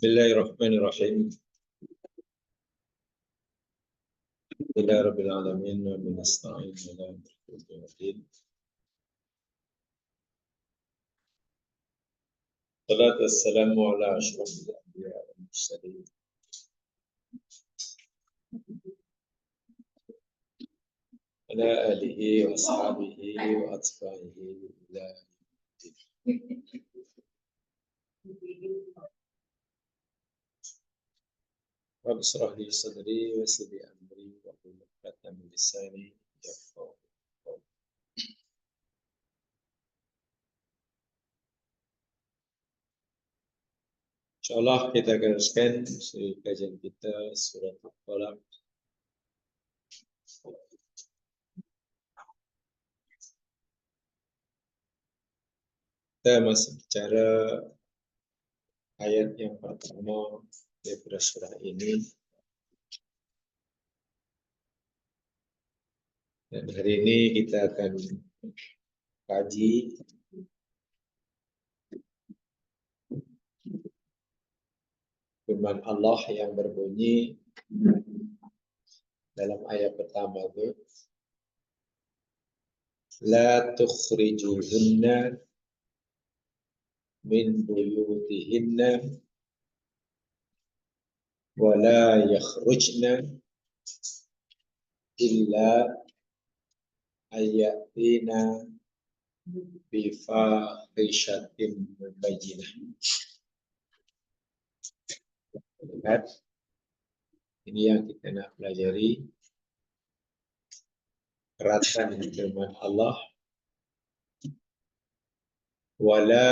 Bismillahirrahmanirrahim. Alhamdulillahirabbil alamin wa bihi nasta'in ala umuri din. Salatu wassalamu ala asyrafil anbiya wal mursalin. Ala alihi wa ashabihi wa atba'ihi ila Rabbi shrah li sadri wa yassir li amri wa hlul 'uqdatam min lisani yafqahu qawli. Insyaallah kita teruskan kajian kita surat Al-Falaq. Kita masih bicara ayat yang pertama dari surah ini. Dan hari ini kita akan kaji firman Allah yang berbunyi dalam ayat pertama itu, La tukhrijuhunna min buyutihinna wa la yakhrujna illa ayatina bifahishatin mubayyinah. Lihat, ini yang kita nak pelajari, keratan firman Allah, wala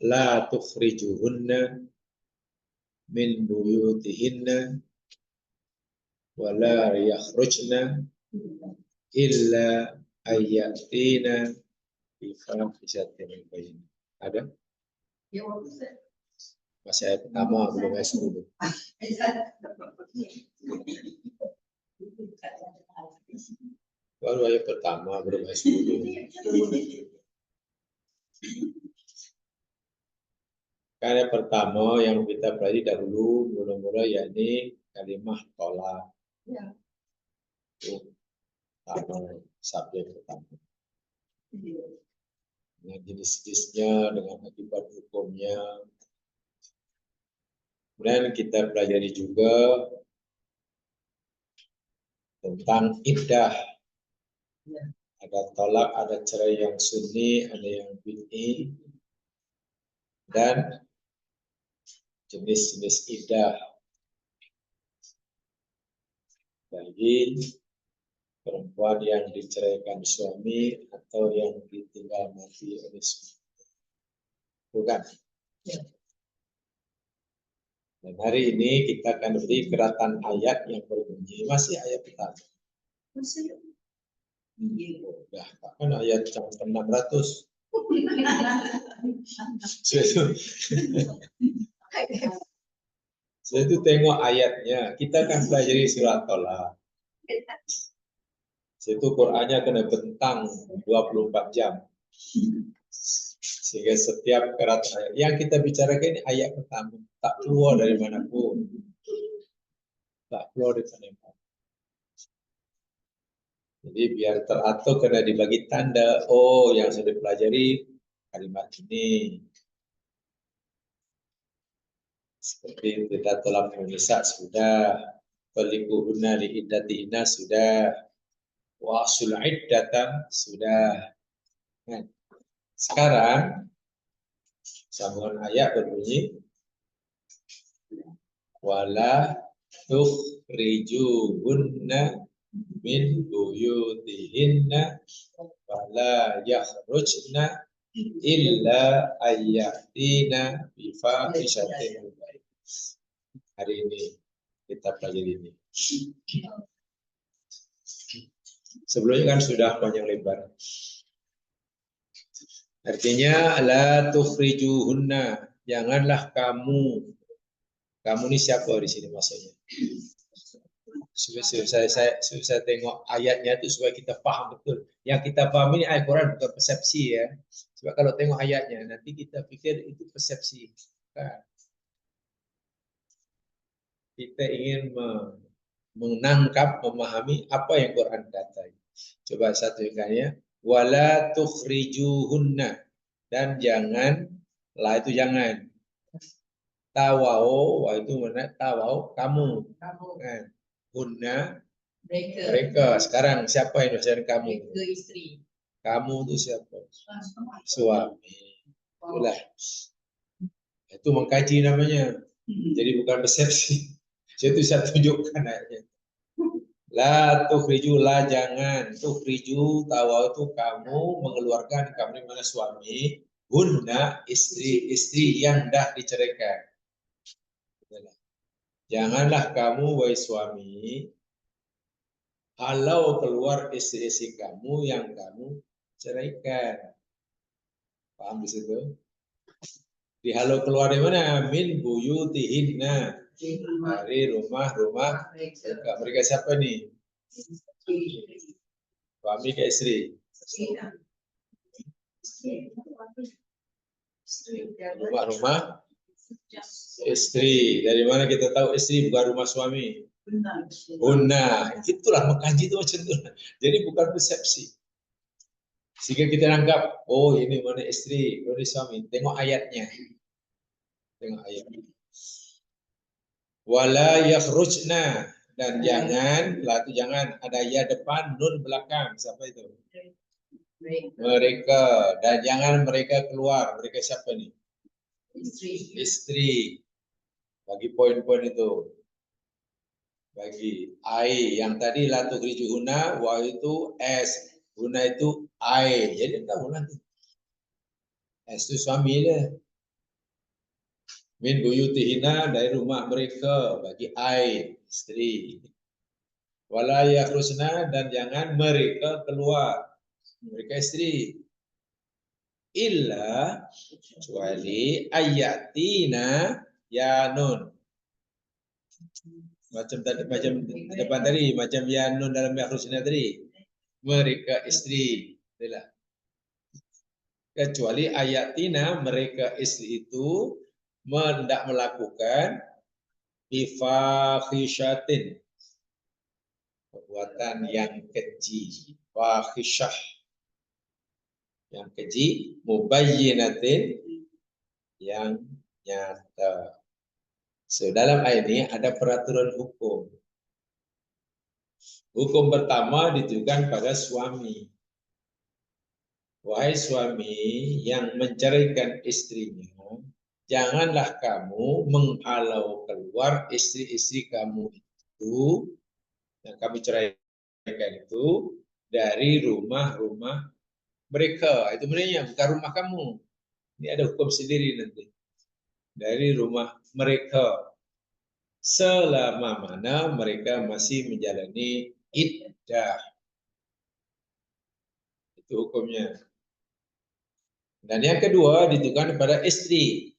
la tukhrijuhunna min buyutihinna wala yakhrujna illa ayatina bifahishatin mubayyinah. Ada? Masih ayat pertama, belum ayat 10. Baru ayat pertama, belum ayat 10. Ayat pertama yang kita pelajari dahulu mula-mula yakni kalimah tolak. Ya. Pertama, subjek pertama. Dengan jenis-jenisnya, dengan akibat hukumnya. Kemudian kita pelajari juga tentang iddah. Ya. Ada tolak, ada cerai yang sunni, ada yang bid'i, dan jenis-jenis iddah bagi perempuan yang diceraikan suami atau yang ditinggal mati oleh suami. Bukan? Ya. Dan hari ini kita akan beri keratan ayat yang berbunyi, masih ayat pertama. Masih. Ya, kan ayat 600. Saya itu tengok ayatnya. Kita akan pelajari surat Tolak. Itu Qur'annya kena bentang 24 jam. Sehingga setiap keratan ayat yang kita bicarakan ini ayat pertama, tak keluar dari manapun. Tak keluar dari manapun. Jadi biar teratur kena dibagi tanda, oh yang sudah dipelajari kalimat ini. Seperti kita telah mengisah sudah, pelingkuhuna li iddatina sudah, wa asul iddatan sudah. Nah, sekarang sambungan ayat berbunyi wala tukhrijuhunna min buyutihinna wala yakhrujna illa ayatina bifahishatin mubayyinah. Hari ini kita pelajari ini. Sebelumnya kan sudah panjang lebar. Artinya la tukhrijuhunna, janganlah kamu ini siapa di sini maksudnya? Saya tengok ayatnya itu supaya kita paham betul. Yang kita paham ini Al-Quran bukan persepsi ya. Sebab kalau tengok ayatnya nanti kita pikir itu persepsi. Nah, kita ingin menangkap, memahami apa yang Quran katai. Coba satu ya. Wala tukhrijuhunna, dan jangan, lah itu jangan. Tawau, itu mana? Tawau kamu. Kan? Hunna mereka. Sekarang siapa yang dosen kamu? Mereka isteri. Kamu itu siapa? Suami. Itulah. Itu mengkaji namanya. Jadi bukan persepsi. Itu saya tunjukkan ayatnya. La tukhriju, la jangan. Tukhriju, tawa itu kamu mengeluarkan, kamu mana suami. Hunna, istri yang dah diceraikan. Janganlah kamu, wahai suami, halau keluar istri-istri kamu yang kamu ceraikan. Paham di situ? Dihalau keluar dari mana? Min buyutihinna, dari rumah-rumah mereka. Mereka siapa nih? Suami ke istri. Rumah-rumah istri. Dari mana kita tahu istri bukan rumah suami? Hunna. Itulah mengkaji itu macam itu. Jadi bukan persepsi. Sehingga kita anggap, oh ini mana istri, ini suami. Tengok ayatnya. Tengok ayatnya. Wala yakhrujna, dan jangan, lah itu jangan ada ya depan, nun belakang. Siapa itu? Mereka. Dan jangan mereka keluar. Mereka siapa nih? Istri. Bagi poin-poin itu. Bagi ai yang tadi la tukhrijuhunna, wa itu s. Guna itu ai. Jadi tahu nanti. S itu suami dia. Min buyutihina, dari rumah mereka, bagi ai, istri. Wala yakhrujna, dan jangan mereka keluar. Mereka istri. Illa, kecuali ayatina yanun. Macam tadi, macam depan tadi, macam yanun dalam yakhrujna tadi. Mereka istri. Itulah. Kecuali ayatina, mereka istri itu hendak melakukan bifahishatin, perbuatan yang keji, fahisyah, yang keji, mubayyinatin, yang nyata. So, dalam ayat ini ada peraturan hukum. Hukum pertama ditujukan pada suami. Wahai suami yang menceraikan istrinya, janganlah kamu menghalau keluar istri-istri kamu itu yang kami ceraikan itu dari rumah-rumah mereka. Itu sebenarnya bukan rumah kamu. Ini ada hukum sendiri nanti. Dari rumah mereka. Selama mana mereka masih menjalani iddah. Itu hukumnya. Dan yang kedua ditujukan kepada istri.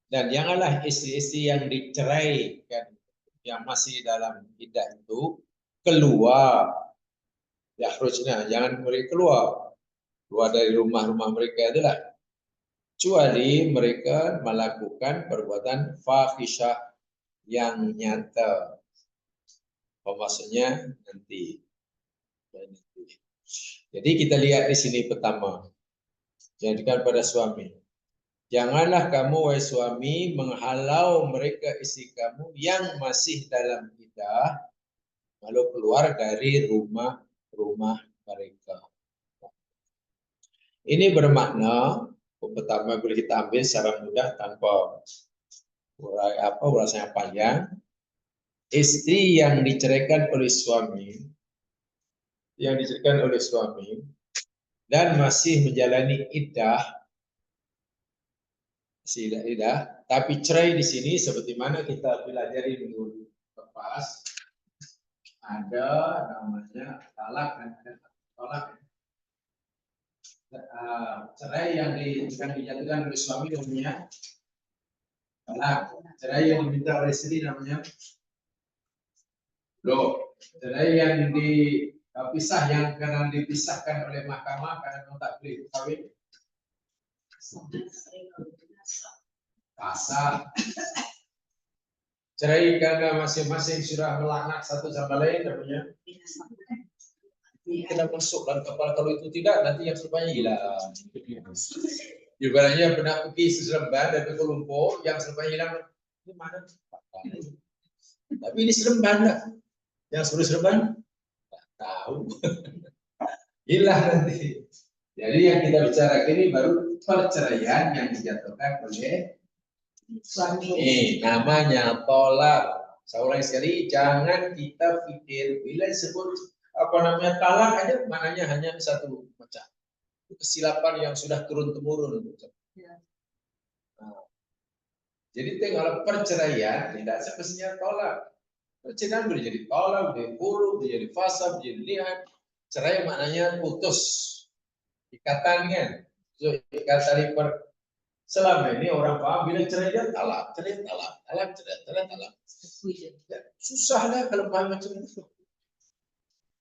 Dan janganlah istri-istri yang diceraikan, yang masih dalam iddah itu, keluar. Yakhrujna, jangan mereka keluar. Keluar dari rumah-rumah mereka itulah. Kecuali mereka melakukan perbuatan fahisyah yang nyata. Maksudnya nanti. Jadi kita lihat di sini pertama. Jadikan pada suami. Janganlah kamu, wahai suami, menghalau mereka istri kamu yang masih dalam iddah, lalu keluar dari rumah-rumah mereka. Ini bermakna, pertama boleh kita ambil secara mudah tanpa ulasan panjang. Istri yang diceraikan oleh suami, dan masih menjalani iddah, tapi cerai di sini seperti mana kita pelajari minggu lepas, ada namanya talak dan tolak. Cerai yang dijatuhkan oleh suami namanya talak. Cerai yang diminta oleh istri namanya loh. Cerai yang dipisah, yang karena dipisahkan oleh mahkamah karena tak boleh kawin, kasah. cerai karena masing-masing sudah melaknat satu sama lain, namanya kita masuk dalam kepala. Kalau itu tidak, nanti yang selepanya hilang. Ibaratnya pernah pergi Seremban dari Kolombo, yang selepanya hilang, ini mana? Tapi ini Seremban, yang suruh Seremban, tahu. Hilang nanti. Jadi yang kita bicara ini baru perceraian yang dijatuhkan oleh suami. Namanya tolak. Saya ulangi sekali, jangan kita pikir bila disebut apa namanya talak aja, maknanya hanya satu macam. Kesilapan yang sudah turun temurun. Nah, jadi tengok perceraian tidak semestinya tolak. Perceraian boleh jadi tolak, boleh hulu, boleh jadi fasa, boleh jadi lihat. Cerai maknanya putus. Ikatan kan. So, ikatan selama ini orang paham bila cerai dia talak, cerai talak, talak, cerai talak. Ya, susah lah kalau paham macam itu.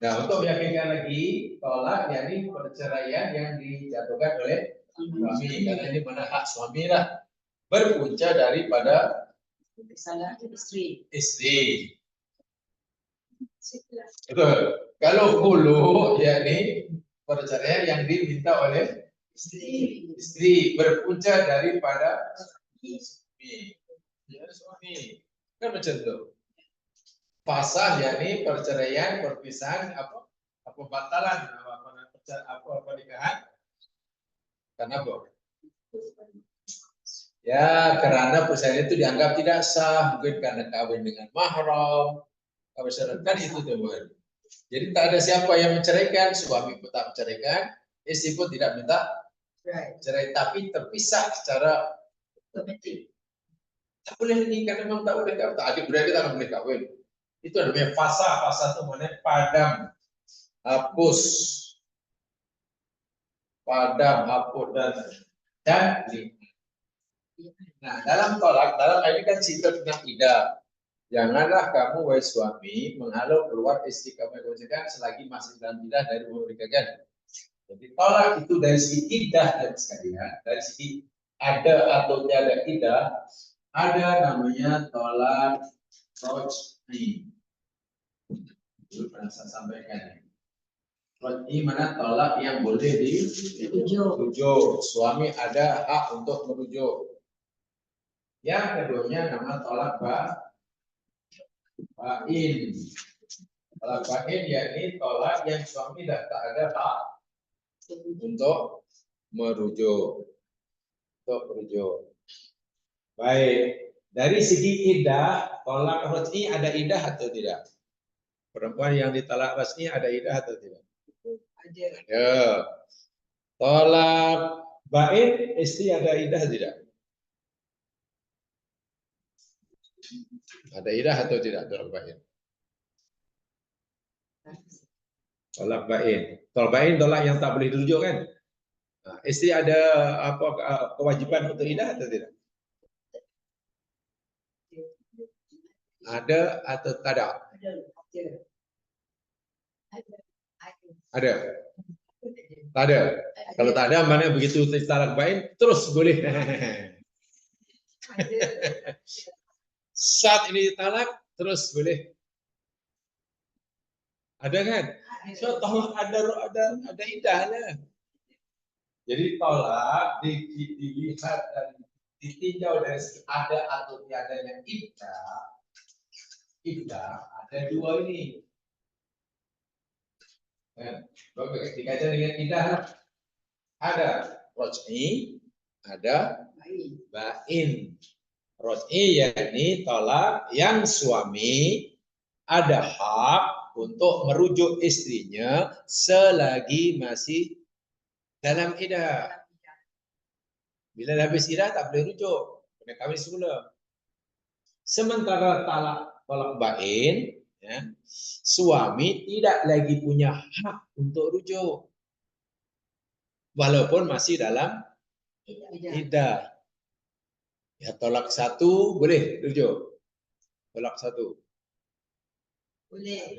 Nah, untuk meyakinkan lagi, tolak yakni perceraian yang dijatuhkan oleh suami, karena ini mana hak suami lah, berpunca daripada kesalahan istri. Betul. Kalau hulu yakni perceraian yang diminta oleh istri berpunca daripada suami. Ya, suami. Kan macam itu. Fasah yakni perceraian, perpisahan, apa batalan, apa pernikahan. Karena ya, karena perceraian itu dianggap tidak sah, mungkin karena kawin dengan mahram, kan itu teman. Jadi tak ada siapa yang menceraikan, suami pun tak menceraikan, istri pun tidak minta cerai, tapi terpisah secara otomatis. Tak boleh nikah, memang tak boleh kawin. Adik beradik tak boleh kawin. Itu namanya fasa. Fasa itu namanya padam, hapus, dan lima. Nah, dalam tolak, dalam ini kan situ tentang idah. Janganlah kamu wahai suami menghalau keluar istri kamu yang kan selagi masih dalam idah dari umur nikahnya. Jadi tolak itu dari segi idah dan sekalian, dari segi ada atau tiada idah, ada namanya tolak roj'i. Dulu pernah saya sampaikan. Roj'i mana tolak yang boleh dirujuk. Suami ada hak untuk merujuk. Yang keduanya nama tolak bain. Tolak bain yakni tolak yang suami dah tak ada hak untuk merujuk. Baik, dari segi idah, tolak roj'i ada idah atau tidak? Perempuan yang ditalak roj'i ada idah atau tidak? Ada. Tolak bain, istri ada idah tidak? Ada idah atau tidak tolak bain? Tolak bain. Tolak bain tolak yang tak boleh dirujuk kan? Nah, istri ada apa kewajiban untuk idah atau tidak? Ada atau tidak? Ada. Tak ada. Kalau tak ada, mana begitu talak bain terus boleh. Saat ini talak terus boleh. Ada kan? So tolak ada idahnya. Jadi tolak dilihat dan ditinjau dari ada atau tiadanya idah. Idah ada dua ini. Dikaitkan dengan idah ada roj'i, ada bain. Roj'i yakni tolak yang suami ada hak untuk merujuk istrinya selagi masih dalam idah. Bila habis idah tak boleh rujuk, kena kawin semula. Sementara tolak bain, ya, suami tidak lagi punya hak untuk rujuk, walaupun masih dalam idah. Ya, tolak satu boleh rujuk. Tolak satu. Boleh.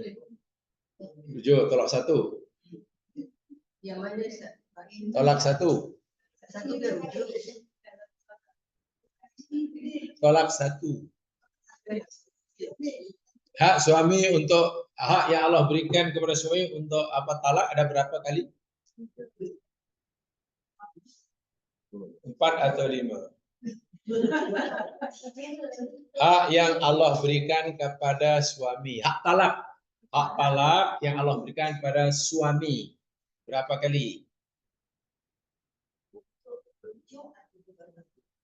Rujuk tolak satu. Yang mana? Tolak satu. Tolak satu. Hak suami untuk hak yang Allah berikan kepada suami untuk apa talak ada berapa kali? 4 atau 5? Hak yang Allah berikan kepada suami, hak talak yang Allah berikan kepada suami berapa kali?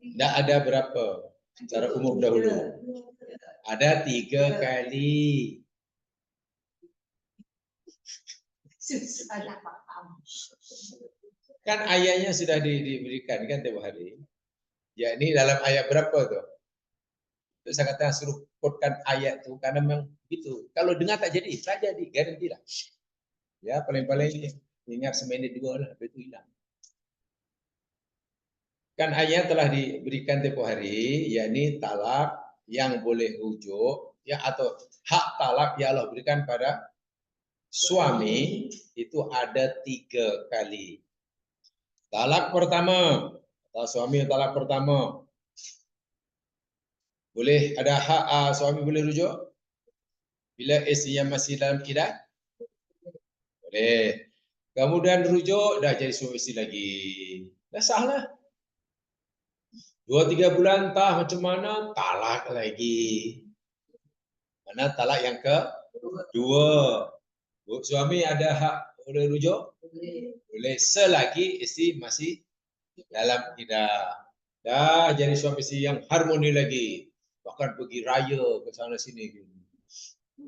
Tidak ada berapa secara umum dahulu. Ada 3 kali. Kan ayatnya sudah diberikan kan tiap hari. Ya ini dalam ayat berapa tuh? Terus saya kata suruh quotekan ayat tuh karena memang gitu. Kalau dengar tak jadi, garanti lah. Ya paling-paling ingat semenit 2 lah, itu hilang. Kan ayat telah diberikan tempoh hari, yakni talak yang boleh rujuk, ya atau hak talak yang Allah berikan pada suami itu ada 3 kali. Talak pertama, atau suami talak pertama, boleh ada hak suami boleh rujuk bila istrinya masih dalam iddah? Boleh. Kemudian rujuk dah jadi suami istri lagi. Dah sah lah. 2-3 bulan entah macam mana talak lagi. Mana talak yang kedua. Suami ada hak boleh rujuk? Boleh selagi isteri masih dalam iddah. Dah jadi suami isteri yang harmoni lagi. Bahkan pergi raya ke sana sini.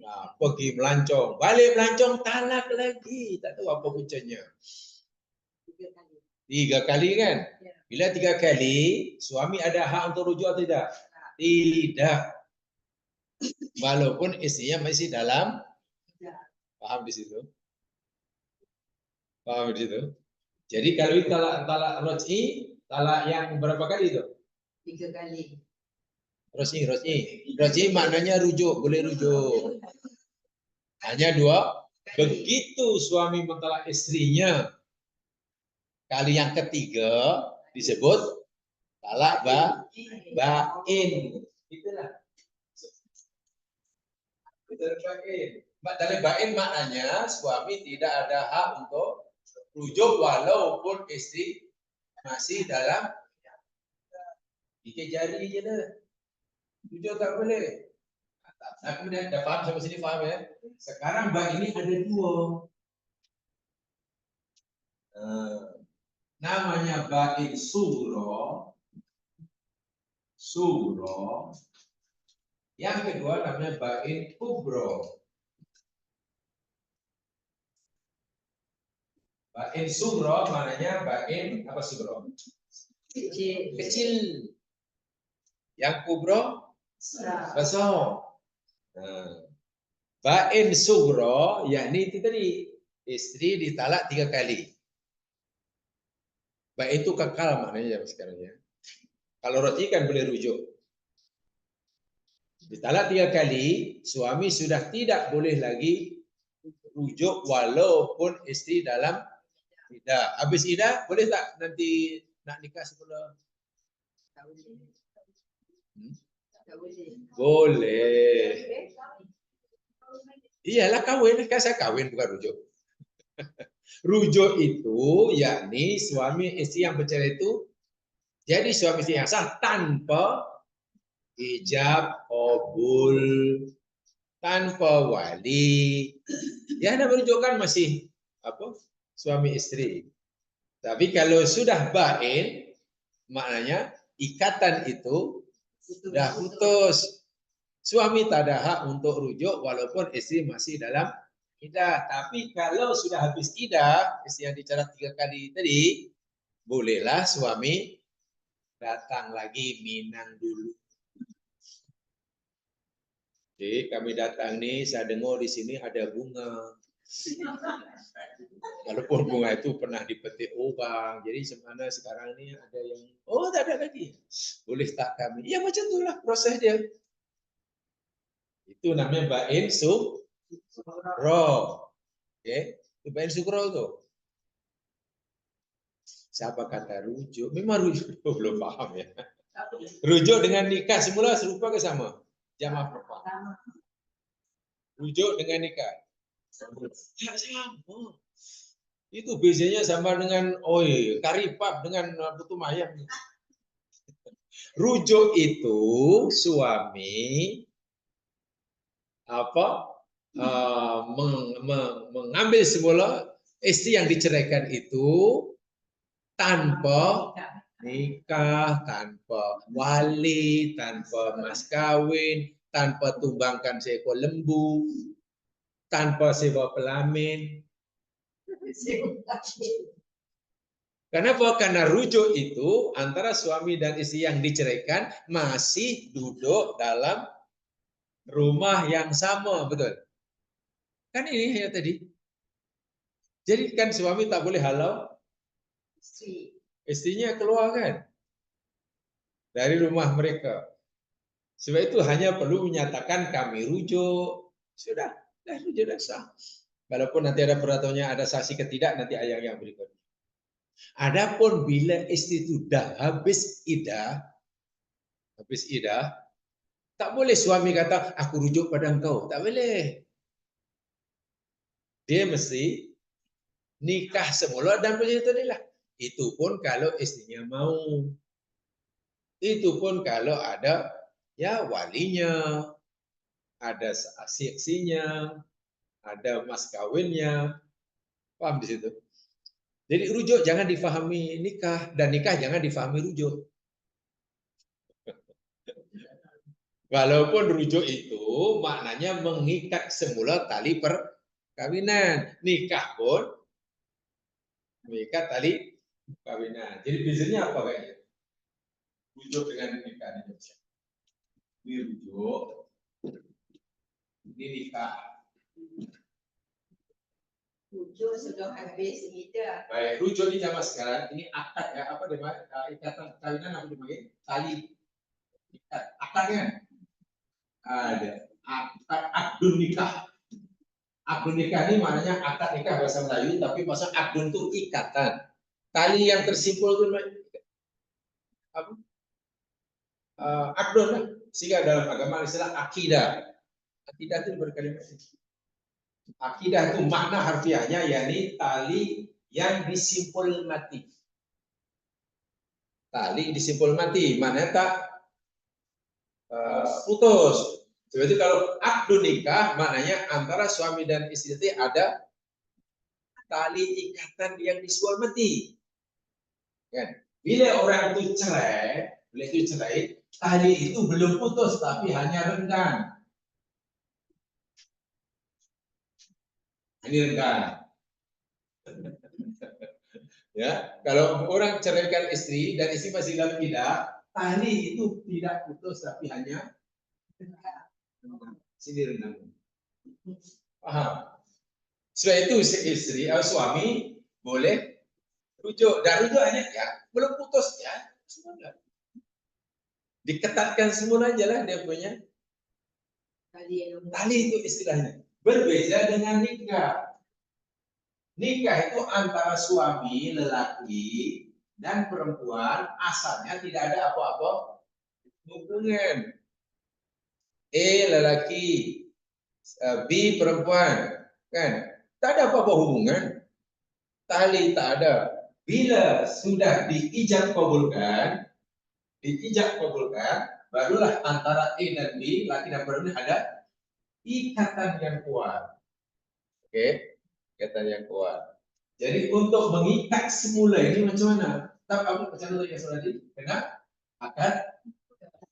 Nah, pergi melancong. Balik melancong talak lagi. Tak tahu apa puncanya. 3 kali kan? Bila 3 kali, suami ada hak untuk rujuk atau tidak? Tidak. Walaupun istrinya masih dalam. Paham di situ? Paham di situ? Jadi kalau itu talak roj'i, talak yang berapa kali itu? 3 kali. Roj'i maknanya rujuk, boleh rujuk. Hanya 2. Begitu suami mentalak istrinya, kali yang ketiga disebut talak ba'in. Itulah. Talak ba'in maknanya suami tidak ada hak untuk rujuk walaupun istri masih dalam ikat jari je dah. Rujuk tak boleh. Nah, kemudian dah faham sampai sini faham ya? Sekarang bab ini ada 2. Namanya ba'in sugro. Yang kedua namanya ba'in kubro. Ba'in sugro maknanya ba'in apa sugro? Kecil. Yang kubro besar. Ba'in sugro yakni itu tadi istri ditalak 3 kali. Ba'in itu kekal maknanya sekarang ya. Kalau roti kan boleh rujuk. Ditalak 3 kali, suami sudah tidak boleh lagi rujuk walaupun istri dalam iddah. Habis iddah boleh tak nanti nak nikah sekolah? Boleh. Iyalah kawin, kan saya kawin bukan rujuk. Rujuk itu yakni suami istri yang bercerai itu jadi suami istri yang sah tanpa ijab qabul, tanpa wali. Ya anda merujukkan masih apa? Suami istri. Tapi kalau sudah ba'in maknanya ikatan itu sudah putus. Suami tak ada hak untuk rujuk walaupun istri masih dalam iddah. Tapi kalau sudah habis iddah, istri yang dicatat 3 kali tadi, bolehlah suami datang lagi minang dulu. Jadi kami datang nih, saya dengar di sini ada bunga. Walaupun bunga itu pernah dipetik orang, jadi sebenarnya sekarang ini ada yang, oh tak ada lagi. Boleh tak kami? Ya macam itulah proses dia. Itu namanya ba'in sugro. Oke, itu ba'in sugro itu. Siapa kata rujuk? Memang rujuk belum paham ya. Rujuk dengan nikah semula serupa ke sama? jamaah perempuan. Rujuk dengan nikah. Ya sama. Itu biasanya sama dengan karipap dengan putu mayang. Rujuk itu suami mengambil semula istri yang diceraikan itu tanpa nikah, tanpa wali, tanpa mas kawin, tanpa tumbangkan seekor lembu, tanpa sewa pelamin. Kenapa? Karena rujuk itu antara suami dan istri yang diceraikan masih duduk dalam rumah yang sama, betul? Kan ini ya tadi. Jadi kan suami tak boleh halau istrinya keluar kan dari rumah mereka. Sebab itu hanya perlu menyatakan kami rujuk. Sudah rujuk dah sah. Walaupun nanti ada peraturannya, ada saksi ketidak, nanti ayang yang berikut. Adapun bila istri itu dah habis idah, tak boleh suami kata aku rujuk pada engkau, tak boleh. Dia mesti nikah semula dan begitu lah. Itu pun kalau istrinya mau. Itu pun kalau ada ya walinya, ada saksinya, ada mas kawinnya. Paham di situ? Jadi rujuk jangan difahami nikah dan nikah jangan difahami rujuk. Walaupun rujuk itu maknanya mengikat semula tali perkawinan. Nikah pun mengikat tali perkawinan. Jadi biasanya apa kayaknya? Rujuk dengan nikah. Ini rujuk. Ini nikah. Rujuk sudah habis kita. Baik, rujuk di zaman sekarang ini akad ya, apa namanya? Ikatan perkawinan apa namanya? Tali ikat. Akadnya ada. Akdun nikah. Akdun nikah ini maknanya akad nikah bahasa Melayu, tapi maksud akdun itu ikatan. Tali yang tersimpul itu apa? Akdun lah. Sehingga dalam agama istilah akidah. Akidah itu berkalimat. Akidah itu makna harfiahnya yakni tali yang disimpul mati. Tali disimpul mati, mana tak putus. Jadi kalau akdu nikah maknanya antara suami dan istri itu ada tali ikatan yang disimpul mati. Kan? Bila orang itu cerai, tali itu belum putus tapi hanya renggang. Ini renggang. Ya, kalau orang ceraikan istri dan istri masih dalam iddah, tali itu tidak putus tapi hanya sini renggang. Paham? Sebab itu istri atau suami boleh rujuk. Dan rujuk hanya ya belum putus ya. Diketatkan semula aja lah dia punya tali itu istilahnya. Berbeda dengan nikah. Nikah itu antara suami lelaki dan perempuan asalnya tidak ada apa-apa hubungan. Lelaki, B perempuan, kan? Tak ada apa-apa hubungan. Tali tak ada. Bila sudah diijab kabulkan, barulah antara A dan B, laki dan perempuan ada ikatan yang kuat. Oke, ikatan yang kuat. Jadi untuk mengikat semula ini macam mana? Tapi macam mana yang tadi? Kena akad.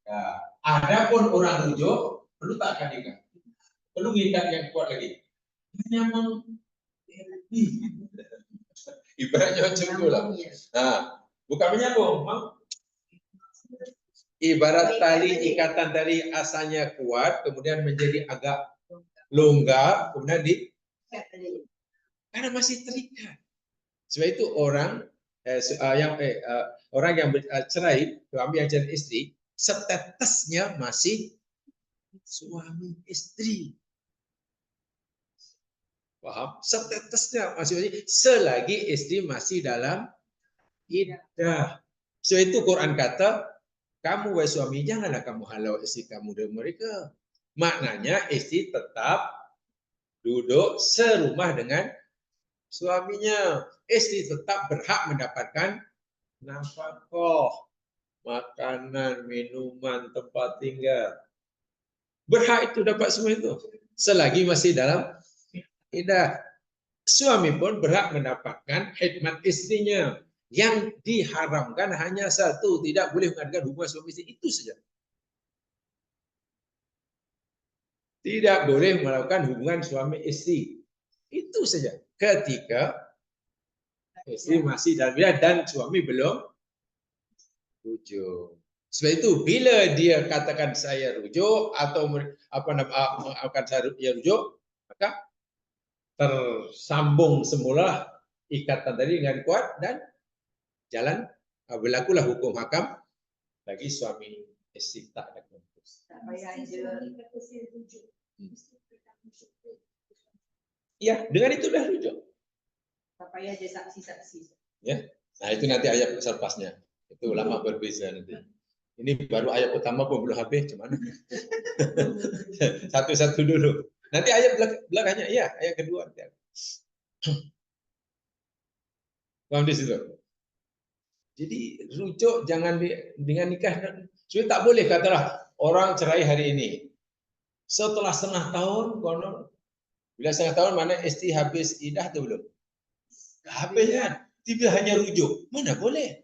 Ya. Adapun orang rujuk perlu tak akan nikah. Perlu ikat yang kuat lagi. Nyaman. Ibaratnya macam itu lah. Nah, bukan menyambung. Ibarat tali ikatan tadi asalnya kuat, kemudian menjadi agak longgar, kemudian karena masih terikat. Sebab itu orang orang yang cerai, suami yang jadi istri, statusnya masih suami istri. Paham? Statusnya masih selagi istri masih dalam iddah. So itu Quran kata kamu wahai suami janganlah kamu halau istri kamu dari mereka. Maknanya istri tetap duduk serumah dengan suaminya. Istri tetap berhak mendapatkan nafkah, makanan, minuman, tempat tinggal. Berhak itu dapat semua itu. Selagi masih dalam iddah. Suami pun berhak mendapatkan khidmat istrinya. Yang diharamkan hanya satu, tidak boleh mengadakan hubungan suami istri, itu saja. Tidak boleh melakukan hubungan suami istri. Itu saja. Ketika istri masih dalam iddah dan suami belum rujuk. Sebab itu bila dia katakan saya rujuk atau akan saya rujuk, maka tersambung semula ikatan tadi dengan kuat dan jalan berlakulah hukum hakam bagi suami istri tak ada konflik. Ya, dengan itu dah rujuk. Tak payah dia saksi-saksi. Ya, nah itu nanti ayat selepasnya. Itu lama berbeza nanti. Ini baru ayat pertama pun belum habis, cuman satu-satu dulu. Nanti ayat belakangnya, iya ayat kedua. Paham di situ? Jadi rujuk jangan dengan nikah. Jadi tak boleh katalah orang cerai hari ini. Setelah setengah tahun, konon bila setengah tahun mana istri habis iddah tu belum? Habis kan? Tiba hanya rujuk. Mana boleh?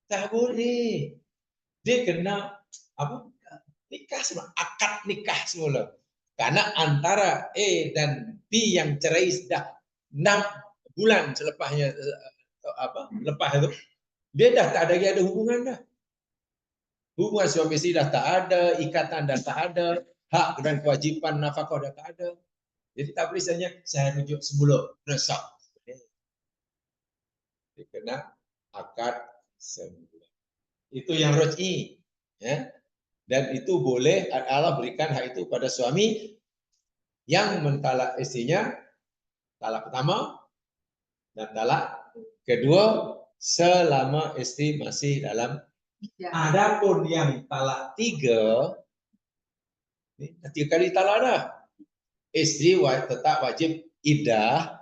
Tak boleh. Dia kena apa? Nikah semula, akad nikah semula. Karena antara A dan B yang cerai sudah 6 bulan selepasnya lepas itu, dia dah tak ada hubungan dah. Hubungan suami istri dah tak ada, ikatan dah tak ada, hak dan kewajipan nafkah dah tak ada. Jadi tak boleh saya rujuk semula, resah. Dia kena akad semula. Itu yang roj'i, ya. Dan itu boleh Allah berikan hak itu pada suami yang mentalak istrinya talak pertama dan talak kedua selama istri masih dalam. Adapun yang talak 3, 3 kali talak dah. Istri tetap wajib iddah,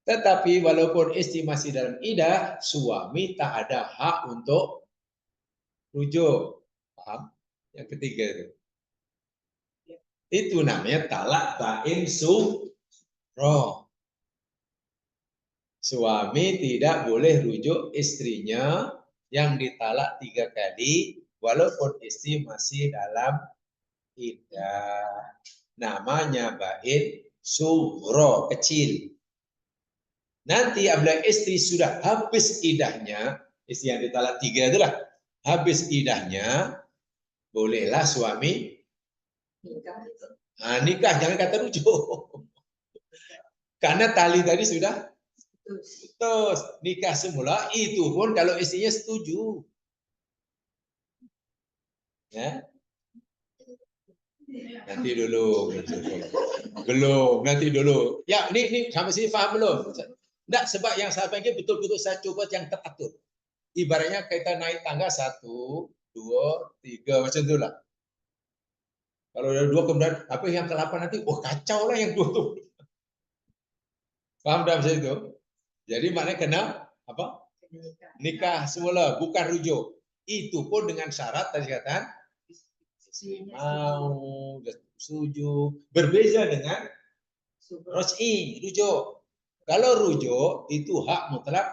tetapi walaupun istri masih dalam iddah, suami tak ada hak untuk rujuk. Paham? Yang ketiga itu. Itu namanya talak bain sughra. Suami tidak boleh rujuk istrinya yang ditalak 3 kali walaupun istri masih dalam iddah. Namanya bain sughra, kecil. Nanti apabila istri sudah habis iddahnya, istri yang ditalak 3 itulah habis iddahnya, bolehlah suami nikah, jangan kata rujuk. Karena tali tadi sudah putus, nikah semula, itu pun kalau istrinya setuju. Ya. Nanti dulu. Belum, nanti dulu. Ya, ini sampai sini paham belum? Enggak, sebab yang saya panggil betul-betul saya coba yang teratur. Ibaratnya kita naik tangga 1, 2, 3 macam itulah. Kalau ada 2 kemudian apa yang ke-8 nanti, kacau lah yang 2 tuh. Paham dalam saya itu? Jadi maknanya kena apa? Nikah semula, bukan rujuk. Itu pun dengan syarat tadi katakan mau, setuju. Berbeza dengan roj'i, rujuk. Kalau rujuk itu hak mutlak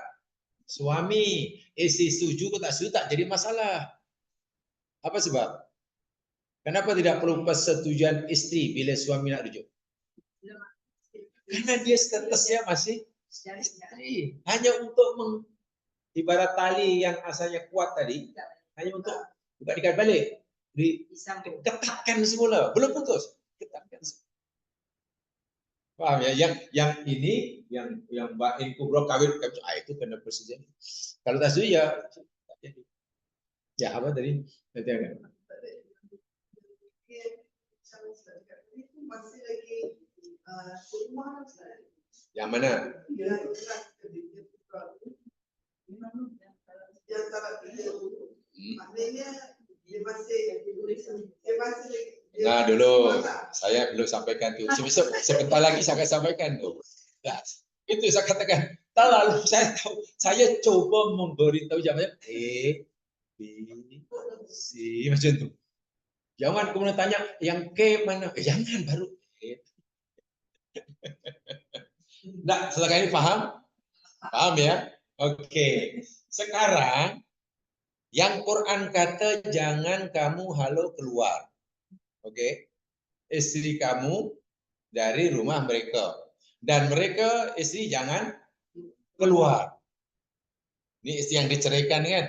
suami. Istri setuju atau tak setuju tak jadi masalah. Apa sebab? Kenapa tidak perlu persetujuan istri bila suami nak rujuk? Karena dia statusnya masih istri. Hanya untuk ibarat tali yang asalnya kuat tadi, hanya untuk bukan diikat balik, diketatkan semula, belum putus, ketatkan. Paham ya? Yang ini, yang bain kubro kawin itu kena persetujuan. Kalau tak setuju ya jadi. Ya apa tadi? Nanti akan. Masih lagi Yang mana? Maknanya Nah dulu saya belum sampaikan tuh. Sebentar lagi saya akan sampaikan tuh. Nah, itu saya katakan. Lalu saya tahu, saya coba memberitahu jawabannya B, C macam itu. Jangan kemudian tanya yang K mana. Jangan baru E. Nah, setelah ini paham? Paham ya? Oke. Sekarang yang Quran kata jangan kamu halau keluar. Oke. Istri kamu dari rumah mereka. Dan mereka istri jangan keluar. Ini istri yang diceraikan kan?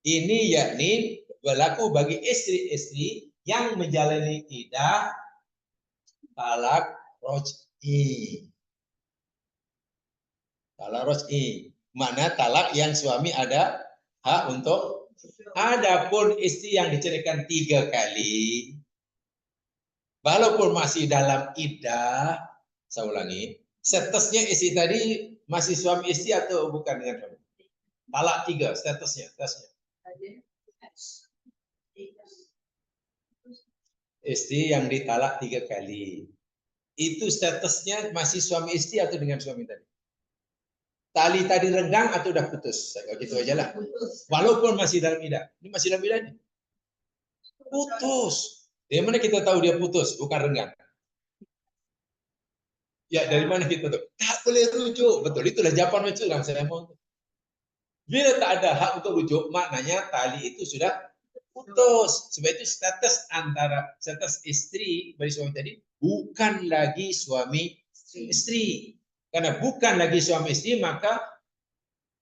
Ini yakni berlaku bagi istri-istri yang menjalani iddah talak roj'i. Talak roj'i. Mana talak yang suami ada hak untuk. Adapun istri yang diceraikan 3 kali, walaupun masih dalam iddah, saya ulangi, statusnya istri tadi masih suami istri atau bukan dengan suami? Talak 3 statusnya. Istri yang ditalak 3 kali. Itu statusnya masih suami istri atau dengan suami tadi? Tali tadi renggang atau udah putus? Saya gitu aja lah. Walaupun masih dalam iddah. Ini masih dalam iddah nih. Putus. Dari mana kita tahu dia putus? Bukan renggang. Ya dari mana kita tahu? Tak boleh rujuk. Betul, itulah jawaban itu yang saya mau. Bila tak ada hak untuk rujuk, maknanya tali itu sudah putus. Sebab itu status istri bagi suami tadi bukan lagi suami istri. Karena bukan lagi suami istri, maka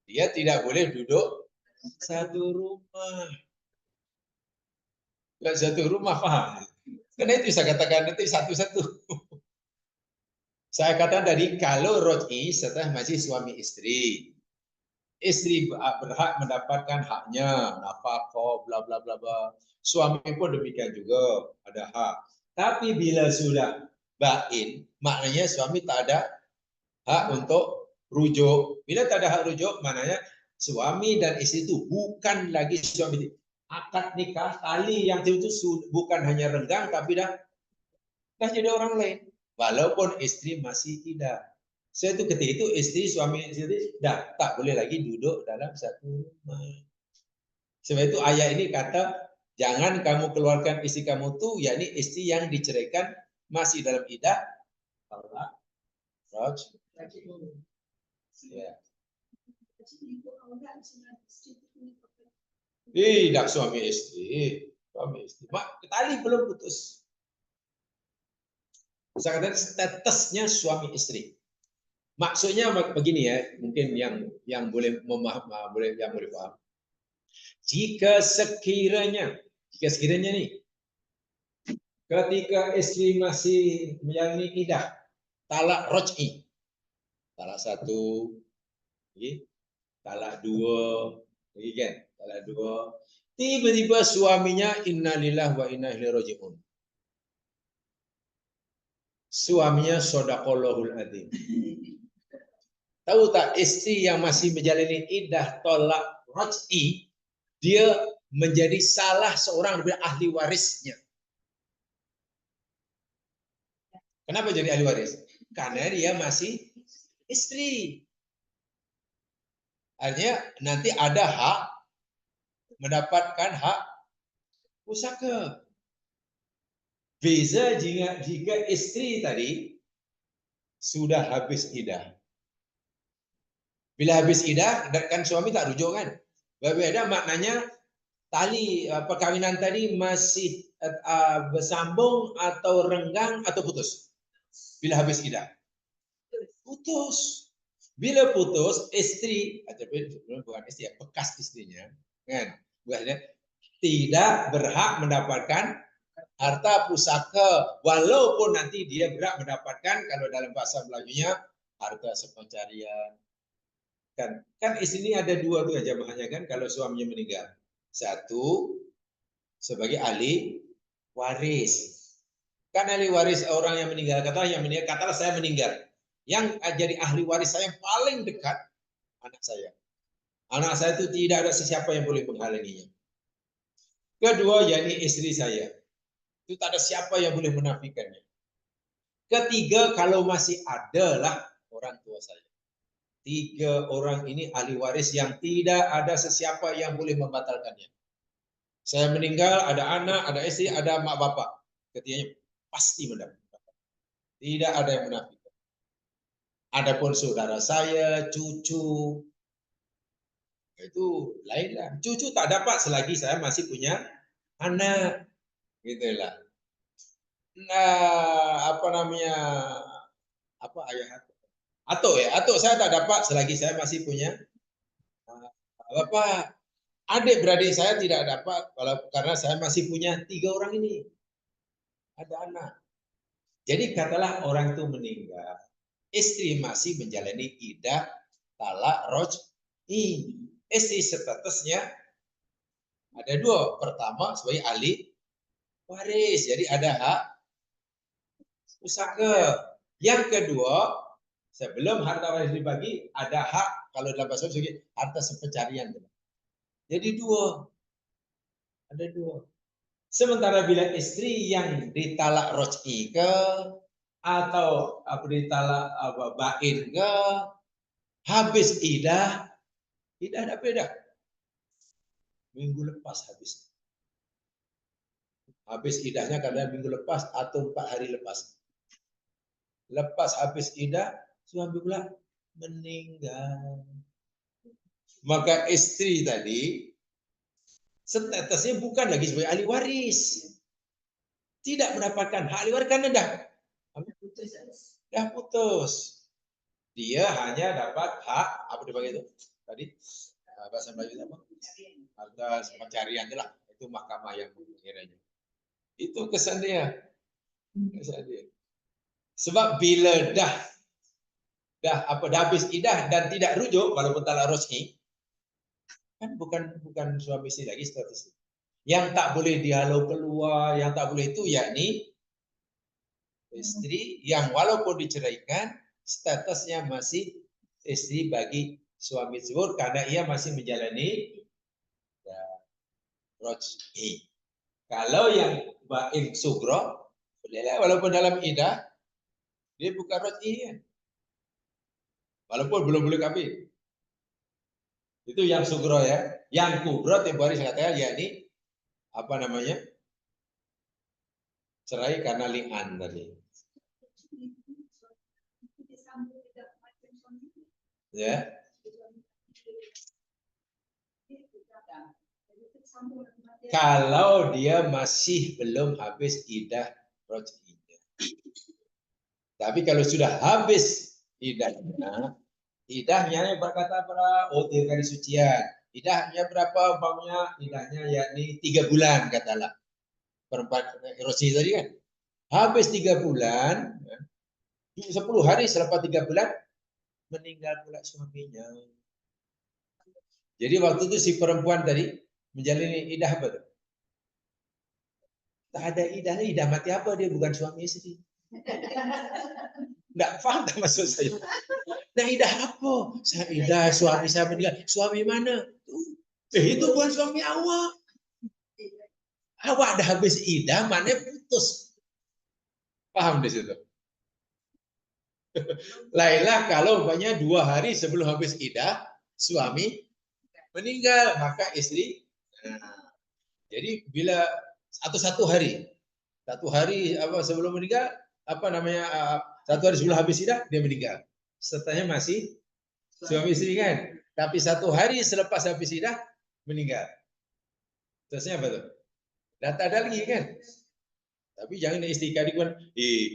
dia tidak boleh duduk satu rumah. Tidak satu rumah, paham? Karena itu saya katakan nanti satu-satu. Saya katakan tadi kalau roj'i setelah masih suami istri. Istri berhak mendapatkan haknya, nafkah, bla bla bla bla. Suami pun demikian juga ada hak. Tapi bila sudah bain, maknanya suami tak ada hak untuk rujuk. Bila tak ada hak rujuk, maknanya suami dan istri itu bukan lagi suami. Akad nikah, tali yang itu bukan hanya renggang, tapi dah jadi orang lain. Walaupun istri masih iddah. Saya itu ketika itu istri suami istri dah tak boleh lagi duduk dalam satu rumah. Sebab itu ayat ini kata jangan kamu keluarkan istri kamu tuh, yakni istri yang diceraikan masih dalam iddah talak roj'i. Ya. Tidak suami istri. Mak, tali belum putus. Saya katakan statusnya suami istri. Maksudnya begini ya, mungkin yang boleh memahami, yang boleh paham. Jika sekiranya nih, ketika istri masih menjalani iddah, talak roj'i, talak 1, talak 2, kan? Talak 2. Tiba-tiba suaminya innalillahi wa inna ilaihi raji'un. Suaminya shadaqallahul adzim. Tahu tak istri yang masih menjalani iddah talak roj'i, dia menjadi salah seorang dari ahli warisnya. Kenapa jadi ahli waris? Karena dia masih istri. Artinya nanti ada hak mendapatkan hak pusaka. Beza jika istri tadi sudah habis iddah. Bila habis iddah, kan suami tak rujuk kan? Berbeda maknanya tali perkawinan tadi masih bersambung atau renggang atau putus. Bila habis iddah, putus. Bila putus, istri bukan istri, bekas istrinya, kan? Bukannya tidak berhak mendapatkan harta pusaka, walaupun nanti dia berhak mendapatkan kalau dalam bahasa Melajunya harta sepencarian. Kan istri ini ada 2 tuh jamaahnya kan kalau suaminya meninggal. 1 sebagai ahli waris. Kan ahli waris orang yang meninggal, katalah saya meninggal. Yang jadi ahli waris saya yang paling dekat anak saya. Anak saya itu tidak ada sesiapa yang boleh menghalanginya. Kedua, yakni istri saya. Itu tak ada siapa yang boleh menafikannya. Ketiga, kalau masih adalah orang tua saya. 3 orang ini ahli waris yang tidak ada sesiapa yang boleh membatalkannya. Saya meninggal, ada anak, ada istri, ada mak bapak. Ketiganya pasti mendapat. Tidak ada yang menafikan. Adapun saudara saya, cucu, itu lain lah. Cucu tak dapat selagi saya masih punya anak. Gitulah. Nah, apa namanya? Apa ayah atau saya tak dapat selagi saya masih punya bapak. Adik beradik saya tidak dapat karena saya masih punya 3 orang ini. Ada anak. Jadi katalah orang itu meninggal, istri masih menjalani iddah talak roj'i. Istri statusnya ada 2. Pertama sebagai ahli waris, jadi ada hak pusaka. Yang kedua, sebelum harta waris dibagi, ada hak kalau dalam bahasa sebagai harta sepencarian. Jadi 2. Ada 2. Sementara bila istri yang ditalak roj'i ke atau ditalak bain ke, habis iddah ada beda. Minggu lepas habis. Habis iddahnya kadang minggu lepas atau 4 hari lepas. Lepas habis iddah, suami pula meninggal. Maka istri tadi statusnya bukan lagi sebagai ahli waris. Tidak mendapatkan hak ahli waris karena dah putus. Dia hanya dapat hak apa dipanggil itu tadi bahasa Melayu apa? Harta pencarian itulah. Itu mahkamah yang mengiranya. Itu kesan dia. Kesan dia. Sebab bila dah habis iddah dan tidak rujuk walaupun talak roj'i, kan bukan suami istri lagi statusnya. Yang tak boleh dihalau keluar, yang tak boleh itu yakni istri yang walaupun diceraikan statusnya masih istri bagi suami tersebut karena ia masih menjalani roj'i. Kalau yang bain sugro, bolehlah walaupun dalam iddah dia bukan roj'i kan. Walaupun belum boleh kawin. Itu yang sugro ya. Yang kubro tempoh hari saya katakan yakni apa namanya? Cerai karena li'an tadi. Ya. Kalau dia masih belum habis iddah roj'inya. Tapi kalau sudah habis iddahnya berkata para 3 kali sucian. Iddahnya berapa umpamanya? Iddahnya yakni 3 bulan katalah. Perempat erosi tadi kan. Habis 3 bulan, 10 hari selepas 3 bulan meninggal pula suaminya. Jadi waktu itu si perempuan tadi menjalani iddah apa tuh? Tak ada iddahnya, iddah mati apa dia bukan suami istri. Enggak paham tak maksud saya. Nah iddah apa? Saya iddah suami saya meninggal. Suami mana? Itu bukan suami awak. Awak dah habis iddah, mana putus. Paham di situ? Lainlah kalau umpamanya 2 hari sebelum habis iddah, suami meninggal, maka istri. Nah, jadi bila satu hari sebelum meninggal, apa namanya 1 hari sebelum habis iddah dia meninggal. Setelahnya masih suami istri kan, tapi 1 hari selepas habis iddah meninggal. Terusnya apa tuh? Data ada lagi kan? Tapi jangan istri adik kan,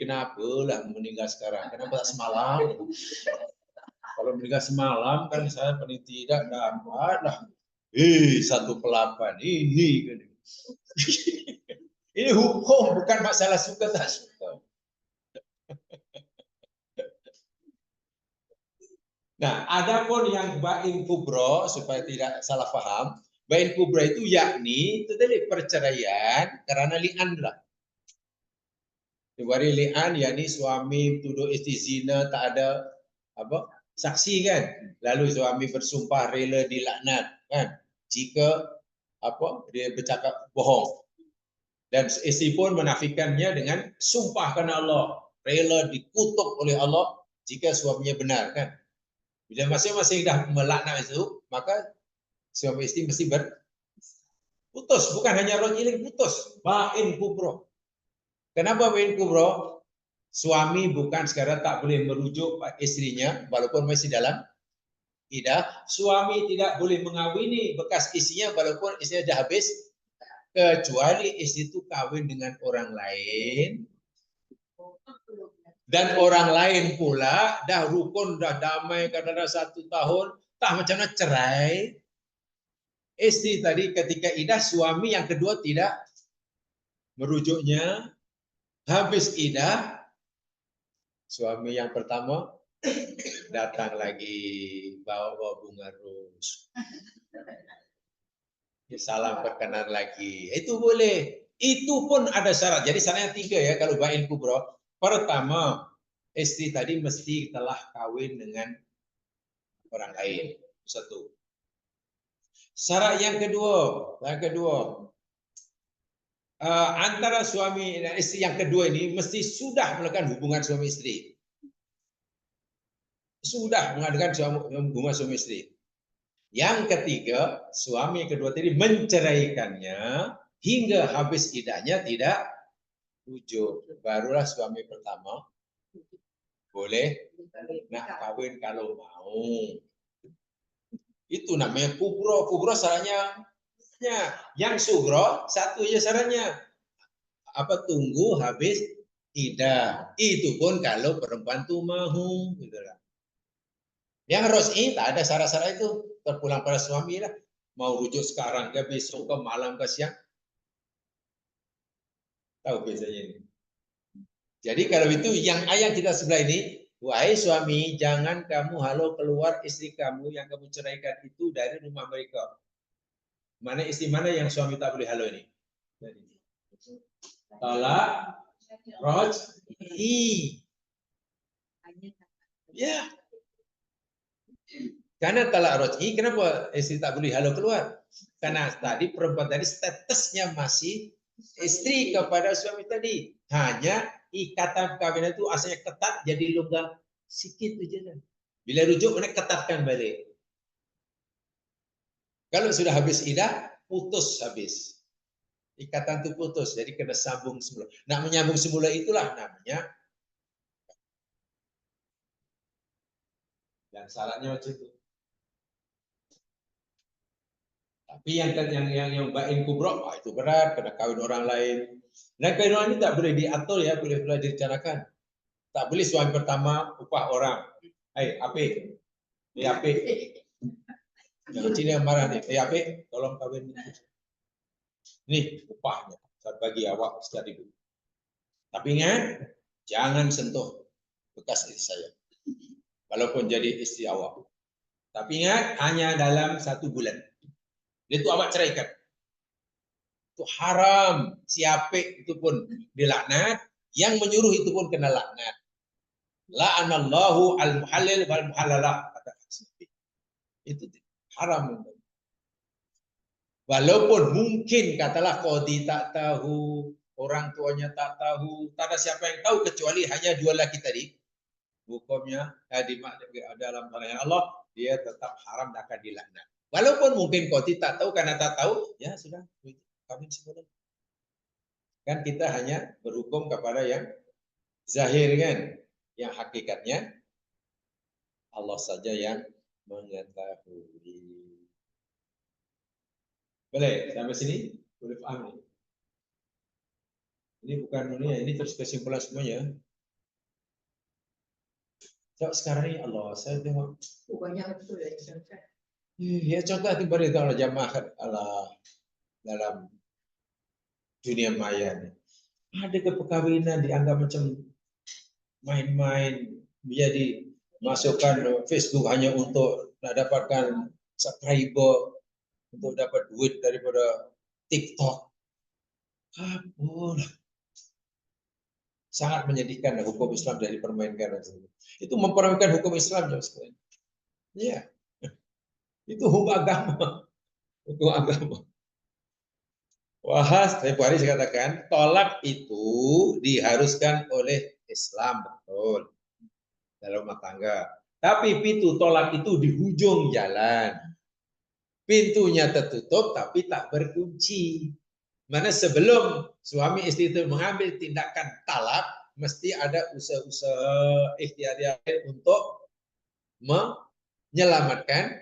kenapa lah meninggal sekarang? Kenapa tak semalam? Kalau meninggal semalam kan saya paling tidak dapat lah. 1,8 ini kan. Ini hukum bukan masalah suka tak suka. Nah, adapun yang bain kubro supaya tidak salah paham, bain kubro itu yakni itu tadi perceraian karena li'an lah. Diwari li'an yakni suami tuduh istri zina tak ada apa saksi kan, lalu suami bersumpah rela dilaknat kan jika apa dia bercakap bohong Dan istri pun menafikannya dengan sumpah karena Allah, rela dikutuk oleh Allah jika suaminya benar kan. Bila masing-masing dah melaknat itu, maka suami istri mesti putus, bukan hanya raj'iyah, putus, bain kubro. Kenapa bain kubro? Suami bukan sekarang tak boleh merujuk istrinya walaupun masih dalam iddah. Suami tidak boleh mengawini bekas istrinya walaupun istrinya dah habis, kecuali istri itu kawin dengan orang lain dan orang lain pula dah rukun, dah damai kadang-kadang 1 tahun, tak macam nak cerai. Istri tadi ketika iddah, suami yang kedua tidak merujuknya, habis iddah, suami yang pertama datang lagi bawa bunga ros. Salam perkenalan lagi. Itu boleh. Itu pun ada syarat. Jadi syaratnya 3 ya kalau bain kubro. Pertama, istri tadi mesti telah kawin dengan orang lain. 1. Syarat yang kedua, antara suami dan istri yang kedua ini mesti sudah melakukan hubungan suami istri. Sudah mengadakan hubungan suami istri. Yang ketiga, suami kedua tadi menceraikannya hingga habis iddahnya tidak rujuk. Barulah suami pertama boleh nak kawin kalau mau. Itu namanya kubro. Kubro syaratnya yang sugro 1 aja syaratnya. Tunggu habis iddah. Itu pun kalau perempuan tu mahu. Gitu lah. Yang ros'i tak ada syarat-syarat itu. Terpulang pada suami lah. Mau rujuk sekarang ke besok ke malam ke siang. Tahu biasanya ini. Jadi kalau itu yang ayat kita sebelah ini, wahai suami, jangan kamu halau keluar istri kamu yang kamu ceraikan itu dari rumah mereka. Mana istri mana yang suami tak boleh halau ini? Talak raj'i. Ya. Karena talak raj'i, kenapa istri tak boleh halau keluar? Karena tadi perempuan tadi statusnya masih istri kepada suami tadi. Hanya ikatan perkawinan itu asalnya ketat, jadi longgar sikit saja. Bila rujuk, mana ketatkan balik. Kalau sudah habis iddah, putus habis. Ikatan itu putus, jadi kena sambung semula. Nak menyambung semula itulah namanya. Dan syaratnya macam itu. Tapi yang bain kubro, itu berat, kena kawin orang lain. Dan kawin orang ini tak boleh diatur ya, boleh direncanakan. Tak boleh suami pertama upah orang. Hai, Ape. Ape. Yang Cina yang marah nih. Ape, tolong kawin. Nih upahnya. Saya bagi awak 1.000. Tapi ingat, jangan sentuh bekas istri saya. Walaupun jadi istri awak. Tapi ingat, hanya dalam 1 bulan. Itu awak ceraikan. Itu haram. Siapa itu pun dilaknat. Yang menyuruh itu pun kena laknat. La'anallahu al-muhallil wal-muhallalah. Itu haram. Walaupun mungkin katalah qadi tak tahu, orang tuanya tak tahu, tak ada siapa yang tahu kecuali hanya 2 laki tadi. Hukumnya dalam pandangan Allah, dia tetap haram dan akan dilaknat. Walaupun mungkin qadi tak tahu, karena tak tahu, ya sudah, kawin semula. Kan kita hanya berhukum kepada yang zahir kan, yang hakikatnya Allah saja yang mengetahui. Boleh sampai sini? Boleh paham ini? Ini bukan ini terus kesimpulan semuanya. So, sekarang ini Allah, saya tengok. Banyak betul ya. Ya contoh kembali kalau jamaah Allah dalam dunia maya ini. Ada perkawinan dianggap macam main-main, menjadi masukkan Facebook hanya untuk dapatkan subscriber, untuk dapat duit daripada TikTok. Apalah. Sangat menyedihkan hukum Islam dari dipermainkan. Itu mempermainkan hukum Islam. Ya. Itu hukum agama. Hukum agama. Wah, tempoh hari saya katakan, tolak itu diharuskan oleh Islam, betul, dalam rumah tangga. Tapi pintu tolak itu di ujung jalan. Pintunya tertutup tapi tak berkunci. Mana sebelum suami istri itu mengambil tindakan talak, mesti ada usaha-usaha ikhtiar untuk menyelamatkan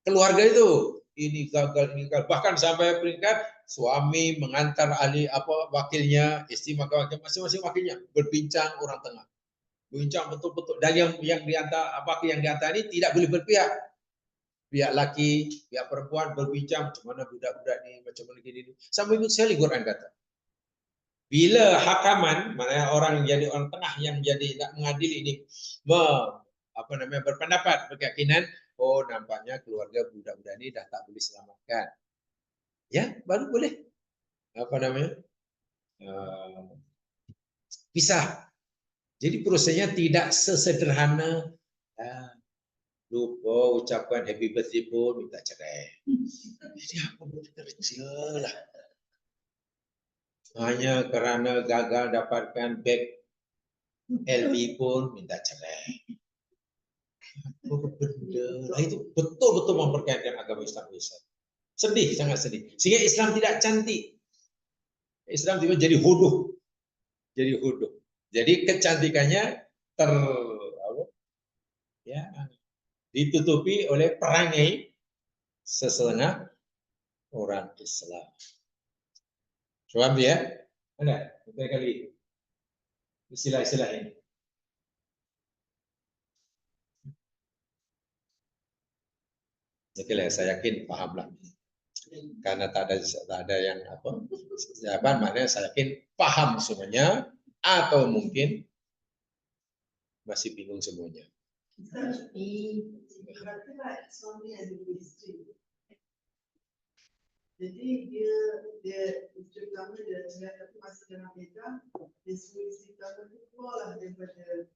keluarga itu. Ini gagal, ini gagal. Bahkan sampai peringkat suami mengantar ahli wakilnya, istri maka masing-masing wakilnya berbincang orang tengah. Berbincang betul-betul. Dan yang diantar yang diantar ini tidak boleh berpihak. Pihak laki, pihak perempuan berbincang macam mana budak-budak ni, macam mana gini. Sampai ikut sekali Quran kata. Bila hakaman, maknanya orang yang jadi orang tengah yang jadi nak mengadili ini berpendapat, berkeyakinan, oh nampaknya keluarga budak-budak ini dah tak boleh selamatkan. Ya, baru boleh pisah. Jadi prosesnya tidak sesederhana lupa ucapkan happy birthday pun minta cerai. Jadi apa kecil lah. Hanya kerana gagal dapatkan beg LV pun minta cerai. Apa benda lah itu betul-betul memperkaitkan agama Islam. Sedih, sangat sedih. Sehingga Islam tidak cantik. Islam tiba jadi hodoh. Jadi hodoh. Jadi kecantikannya ditutupi oleh perangai sesetengah orang Islam. Coba ya, ada kali istilah-istilah ini. Oke lah, saya yakin paham lah. Karena tak ada yang maknanya saya yakin paham semuanya atau mungkin masih bingung semuanya. Jadi dia isteri pertama dia cerai tapi masih dalam beda, dia suruh isteri pertama itu keluarlah daripada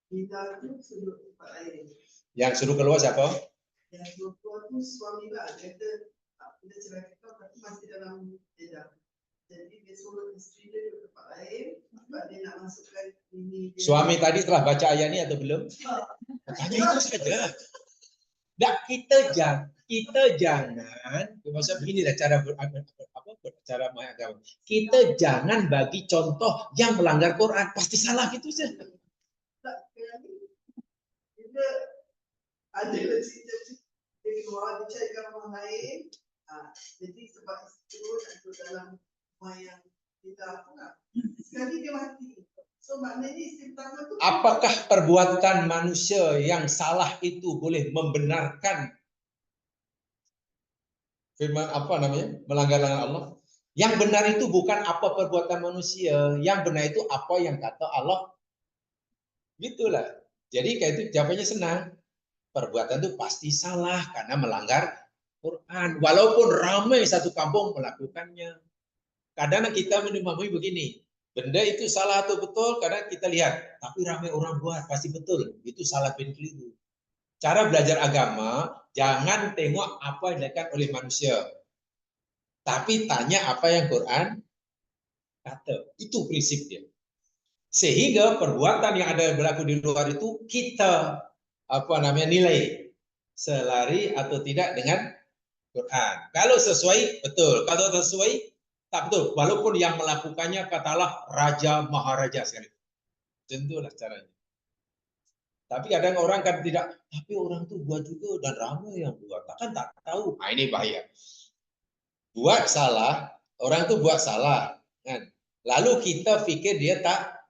beda itu suruh tempat lain. Yang suruh keluar siapa? Yang suruh keluar itu suami lah, dia cerai kita tapi masih dalam beda. Jadi dia suruh isteri dia ke tempat lain, sebab dia nak masukkan ini. Suami tadi telah baca ayat ini atau belum? Tanya itu saja. Tak, kita jangan, maksudnya beginilah cara cara mengagama. Kita jangan bagi contoh yang melanggar Quran, pasti salah gitu saja. Kita ada cerita dia keluar dia carikan orang lain, jadi sebab itu nak dalam rumah yang kita apa sekali dia mati. So maknanya isteri pertama tu apakah perbuatan manusia yang salah itu boleh membenarkan firman melanggar Allah? Yang benar itu bukan apa perbuatan manusia, yang benar itu apa yang kata Allah. Gitulah. Jadi kayak itu jawabannya senang. Perbuatan itu pasti salah karena melanggar Quran. Walaupun ramai satu kampung melakukannya. Kadang kita memahami begini, benda itu salah atau betul, kadang kita lihat, tapi ramai orang buat, pasti betul. Itu salah dan keliru. Cara belajar agama, jangan tengok apa yang dilakukan oleh manusia. Tapi tanya apa yang Quran kata. Itu prinsipnya. Sehingga perbuatan yang ada berlaku di luar itu kita nilai selari atau tidak dengan Quran. Kalau sesuai, betul. Kalau sesuai, tak betul. Walaupun yang melakukannya katalah raja maharaja sekali. Tentulah caranya. Tapi kadang orang kan tidak, tapi orang tuh buat juga dan ramai yang buat. Kan tak tahu. Nah, ini bahaya. Buat salah, orang tuh buat salah. Kan? Lalu kita pikir dia tak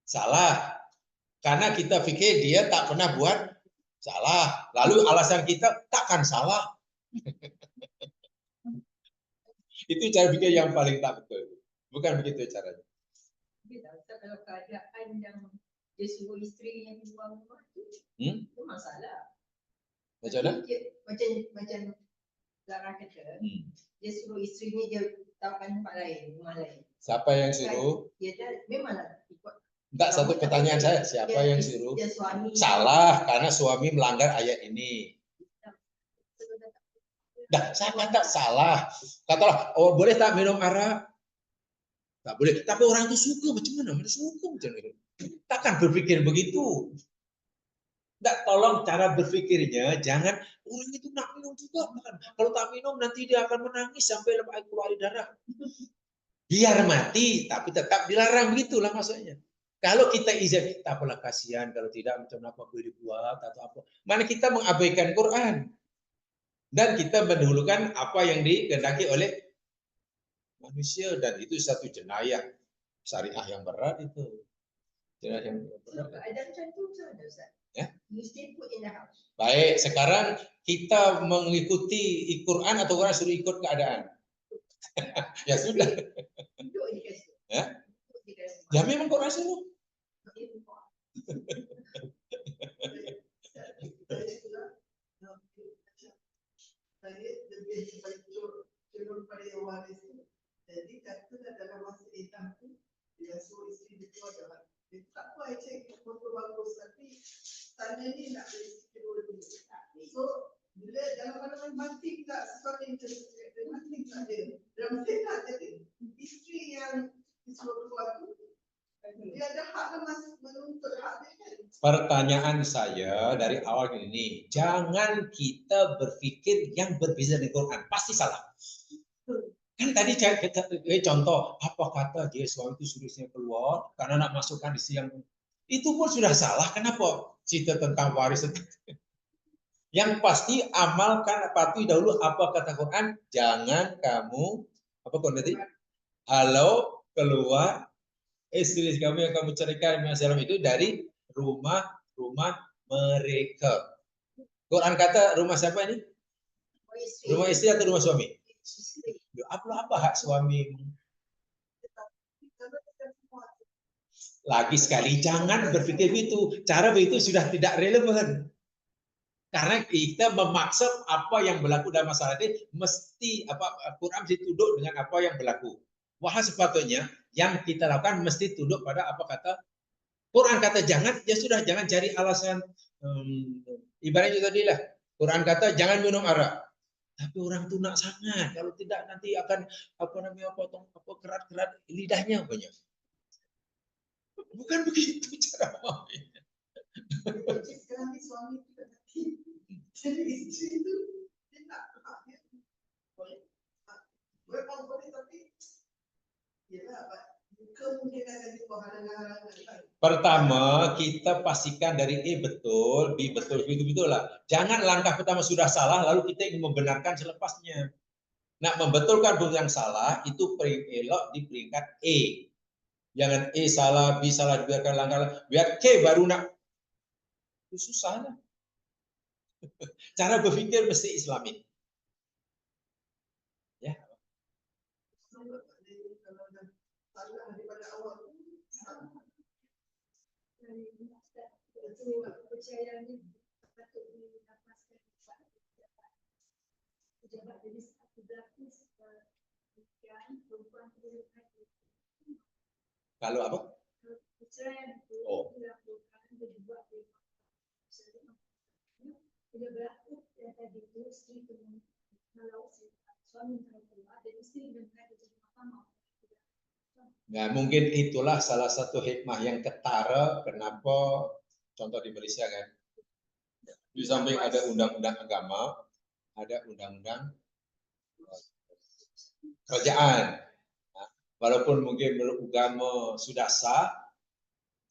salah. Karena kita pikir dia tak pernah buat salah. Lalu alasan kita takkan salah. Itu cara pikir yang paling tak betul. Bukan begitu caranya. Kalau keadaan yang dia suruh isteri yang keluar rumah itu masalah. Macam mana? Macam Zara kata, dia suruh isterinya dia tawarkan tempat lain, rumah lain. Siapa yang suruh? Dia memanglah ikut. Enggak, satu pertanyaan saya, siapa yang suruh? Salah karena suami melanggar ayat ini. Dah, saya kata salah. Katalah, oh boleh tak minum arak? Tak boleh. Tapi orang itu suka macam mana? Mana suka macam mana? Takkan berpikir begitu. Tidak, tolong cara berpikirnya jangan orang itu nak minum juga. Kalau tak minum nanti dia akan menangis sampai keluar darah. Biar mati, tapi tetap dilarang, begitulah maksudnya. Kalau kita izin, tak apalah kasihan, kalau tidak macam apa boleh dibuat atau apa. Mana kita mengabaikan Quran. Dan kita mendahulukan apa yang dikehendaki oleh manusia, dan itu satu jenayah syariah yang berat itu. Jenayah yang berat. Ada macam tu macam mana Ustaz? Ya? You stay put in the house. Baik, sekarang kita mengikuti Quran atau Quran suruh ikut keadaan? Ya sudah. Duduk di kasut. Ya? Duduk di kasut. Ya memang Quran suruh. Saya lebih cenderung pada yang waris tu. Jadi kata dalam masa iddah tu, dia suruh isteri dia keluar jalan. Dia tak apa, I check foto bagus, tapi tanya ni nak beri sikit dulu. So, bila dalam pandangan mati tak sesuatu yang terjadi, mati tak dia. Dalam fitnah jadi, isteri yang disuruh keluar tu, dia ada hak menuntut hak dia kan. Pertanyaan saya dari awal ini, jangan kita berpikir yang berbeza dengan Quran, pasti salah. Kan tadi contoh, apa kata dia suami itu suruh istrinya keluar karena nak masukkan istri yang itu pun sudah salah. Kenapa? Cerita tentang waris. Yang pasti amalkan, patuhi dahulu apa kata Quran. Jangan kamu apa kau nanti? Halau keluar istri kamu yang kamu ceraikan itu dari rumah mereka. Quran kata rumah siapa ini? Rumah istri atau rumah suami? Apa hak suami? Lagi sekali jangan berpikir begitu. Cara begitu sudah tidak relevan. Karena kita memaksa apa yang berlaku dalam masalah ini mesti Quran mesti tunduk dengan apa yang berlaku. Wah, sepatutnya yang kita lakukan mesti tunduk pada apa kata Quran kata jangan, ya sudah jangan cari alasan. Ibaratnya tadi lah. Quran kata jangan minum arak. Tapi orang tu nak sangat, kalau tidak nanti akan potong kerat-kerat lidahnya banyak. Bukan begitu cara mainnya. Sekarang ni suami kita mati. Jadi isteri tu dia nak haknya. Boleh tapi yalah kemungkinan yang dihalang-halangan. Pertama, kita pastikan dari betul, B betul, betul lah. Jangan langkah pertama sudah salah, lalu kita ingin membenarkan selepasnya. Nak membetulkan yang salah itu elok di peringkat E. Jangan E salah, B salah, biarkan langkah, biar K baru nak. Itu susah lah. Cara berpikir mesti Islami. Ya. Kepercayaan ini patut dilepaskan pejabat jadi satu berlapis dan perempuan terlibat. Kalau apa? Perceraian itu dilakukan dibuat bila berlaku yang tadi itu isteri itu kalau suami keluar dan isteri dengan di mahkamah. Nah, mungkin itulah salah satu hikmah yang ketara kenapa contoh di Malaysia kan. Di samping ada undang-undang agama, ada undang-undang kerajaan. Nah, walaupun mungkin agama sudah sah,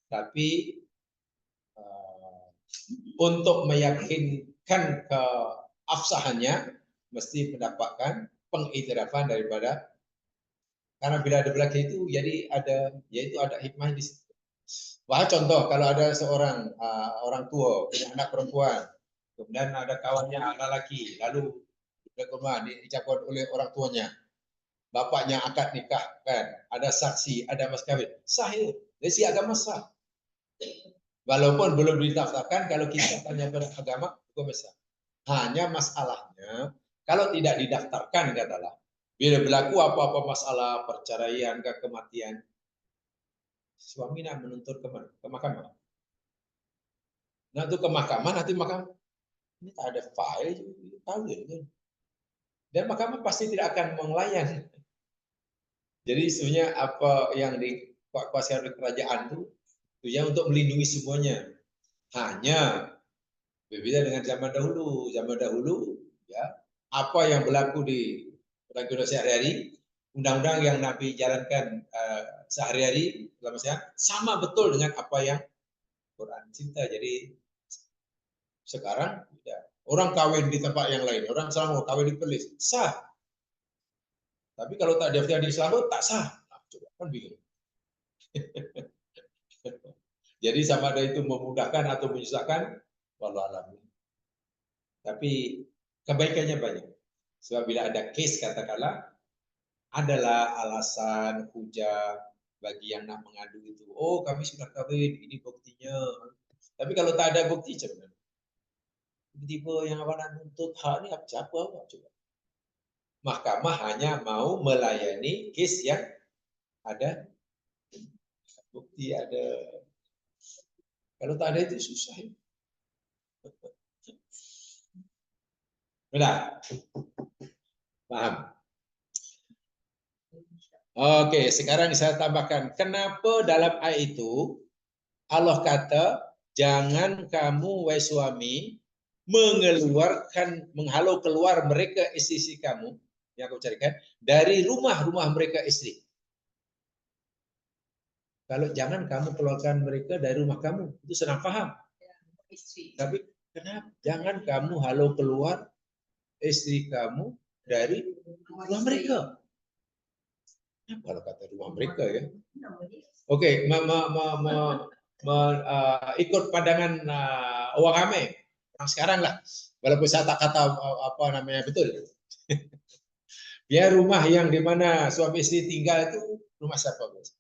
tapi untuk meyakinkan keabsahannya mesti mendapatkan pengiktirafan daripada. Karena bila ada berlaku itu, jadi ada hikmah di situ. Wah, contoh kalau ada seorang orang tua punya anak perempuan, kemudian ada kawannya anak laki, lalu dicaput oleh orang tuanya, bapaknya akad nikah kan, ada saksi, ada mas kawin, sah itu, dari si agama sah. Walaupun belum didaftarkan, kalau kita tanya pada agama, hukum sah. Hanya masalahnya kalau tidak didaftarkan katalah. Bila berlaku apa-apa masalah perceraian ke kematian, suami nak menuntut ke mana? Ke mahkamah. Nah, itu ke mahkamah, nanti mahkamah ini tak ada file, tahu kan? Dan mahkamah pasti tidak akan melayan. Jadi sebenarnya apa yang dikuasai oleh kerajaan itu yang untuk melindungi semuanya. Hanya berbeda dengan zaman dahulu. Zaman dahulu, ya, apa yang berlaku di sehari-hari, undang-undang yang Nabi jalankan sehari-hari sama betul dengan apa yang Quran cinta. Jadi sekarang orang kawin di tempat yang lain, orang Selangor kawin di Perlis, sah. Tapi kalau tak daftar di Selangor, tak sah. Nah, coba kan bingung. Jadi sama ada itu memudahkan atau menyusahkan, wallahu a'lam. Tapi kebaikannya banyak. Sebab bila ada case katakanlah, adalah alasan hujah bagi yang nak mengadu itu. Oh, kami sudah kawin, ini buktinya. Tapi kalau tak ada bukti, macam mana? Tiba-tiba yang awak nak nuntut hak ni siapa awak coba? Mahkamah hanya mau melayani kes yang ada bukti, ada. Kalau tak ada itu susah. Benar? Paham? Oke, sekarang saya tambahkan. Kenapa dalam ayat itu Allah kata, jangan kamu, wahai suami, menghalau keluar mereka istri kamu, yang aku carikan, dari rumah-rumah mereka istri. Kalau jangan kamu keluarkan mereka dari rumah kamu, itu senang paham. Tapi kenapa? Jangan kamu halau keluar istri kamu dari rumah mereka. Kenapa kalau kata rumah mereka ya? Oke, ikut pandangan orang ramai orang sekarang lah. Walaupun saya tak kata apa namanya betul. Biar rumah yang di mana suami istri tinggal itu rumah siapa bos?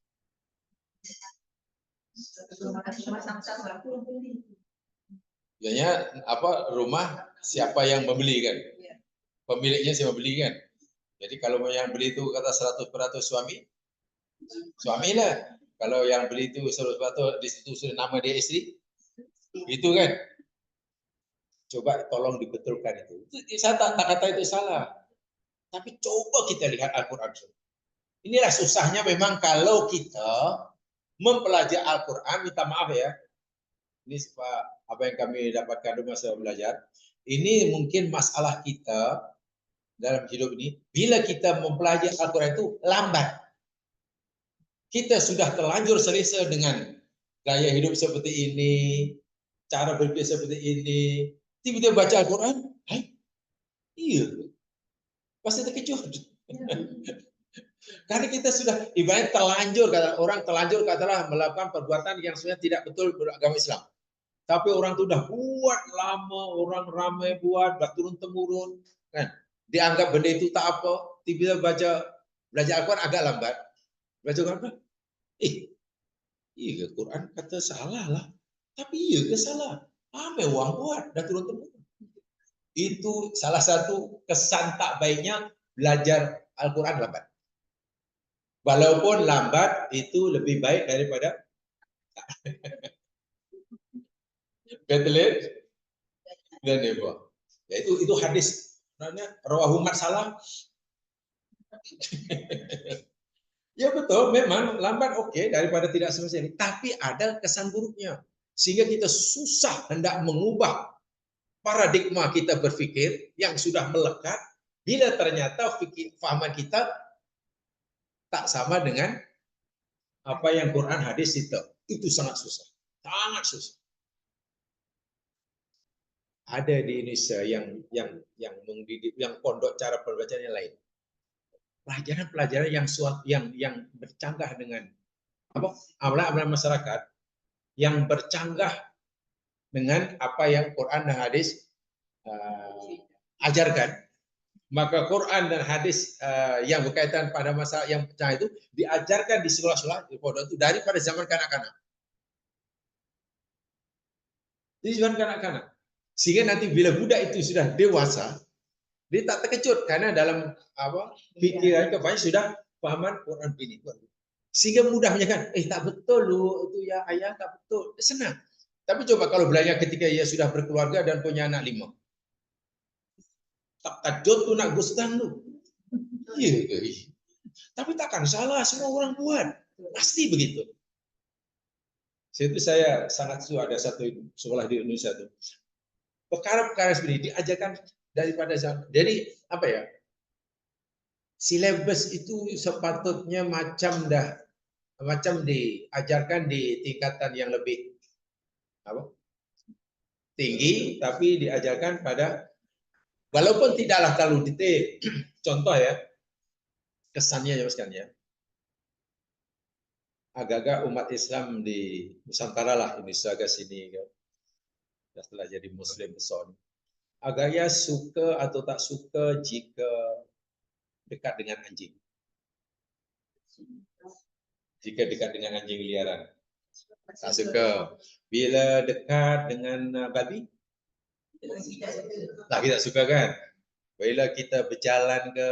Biasanya apa rumah siapa yang membeli kan? Pemiliknya siapa beli kan? Jadi kalau yang beli itu kata 100% suami lah. Kalau yang beli itu 100% di situ sudah nama dia istri, itu kan? Coba tolong dibetulkan itu. Saya tak kata itu salah. Tapi coba kita lihat Al-Quran. Inilah susahnya memang kalau kita mempelajari Al-Quran, minta maaf ya. Ini apa yang kami dapatkan di masa belajar. Ini mungkin masalah kita dalam hidup ini. Bila kita mempelajari Al-Quran itu lambat. Kita sudah terlanjur selesa dengan gaya hidup seperti ini, cara berpikir seperti ini. Tiba-tiba baca Al-Quran, iya, pasti terkejut. Karena kita sudah ibarat terlanjur, orang terlanjur katalah melakukan perbuatan yang sebenarnya tidak betul beragama Islam. Tapi orang itu sudah buat lama, orang ramai buat, turun temurun, kan? Dianggap benda itu tak apa. Tiba-tiba belajar Al-Quran agak lambat. Baca Quran, iya Quran kata salah lah. Tapi iya ke salah? Ramai orang buat, dah turun temurun. Itu salah satu kesan tak baiknya belajar Al-Quran lambat. Walaupun lambat itu lebih baik daripada better late than never. Ya, itu hadis. Namanya rawahu man salah. Ya betul, memang lambat oke daripada tidak semestinya. Tapi ada kesan buruknya. Sehingga kita susah hendak mengubah paradigma kita berpikir yang sudah melekat bila ternyata fahaman kita tak sama dengan apa yang Quran hadis itu sangat susah, sangat susah. Ada di Indonesia yang mendidik, yang pondok cara pembelajarannya lain. Pelajaran-pelajaran yang bercanggah dengan amalan masyarakat, yang bercanggah dengan apa yang Quran dan hadis ajarkan. Maka Quran dan hadis yang berkaitan pada masa yang pecah itu diajarkan di sekolah-sekolah di pondok itu daripada zaman kanak-kanak. Di zaman kanak-kanak. Sehingga nanti bila budak itu sudah dewasa, dia tak terkejut karena dalam pikiran kebanyakan sudah pahaman Quran ini. Sehingga mudahnya kan, tak betul lu itu ya ayah, tak betul. Senang. Tapi coba kalau belajar ketika ia sudah berkeluarga dan punya anak 5. Tak kajut tu nak gustan tu. Iya ke? Tapi takkan salah, semua orang buat. Pasti begitu. Itu saya sangat suka ada satu sekolah di Indonesia itu. Perkara-perkara seperti ini diajarkan daripada zaman. Jadi apa ya? Silabus itu sepatutnya macam diajarkan di tingkatan yang lebih tinggi, tapi diajarkan pada walaupun tidaklah terlalu detail. Contoh ya, kesannya ya mas kan ya. Agak-agak umat Islam di Nusantara lah, Indonesia ke sini kan. Setelah jadi Muslim besar. Agaknya suka atau tak suka jika dekat dengan anjing. Jika dekat dengan anjing liaran. Tak suka. Bila dekat dengan babi? Tak, kita suka kan? Bila kita berjalan ke,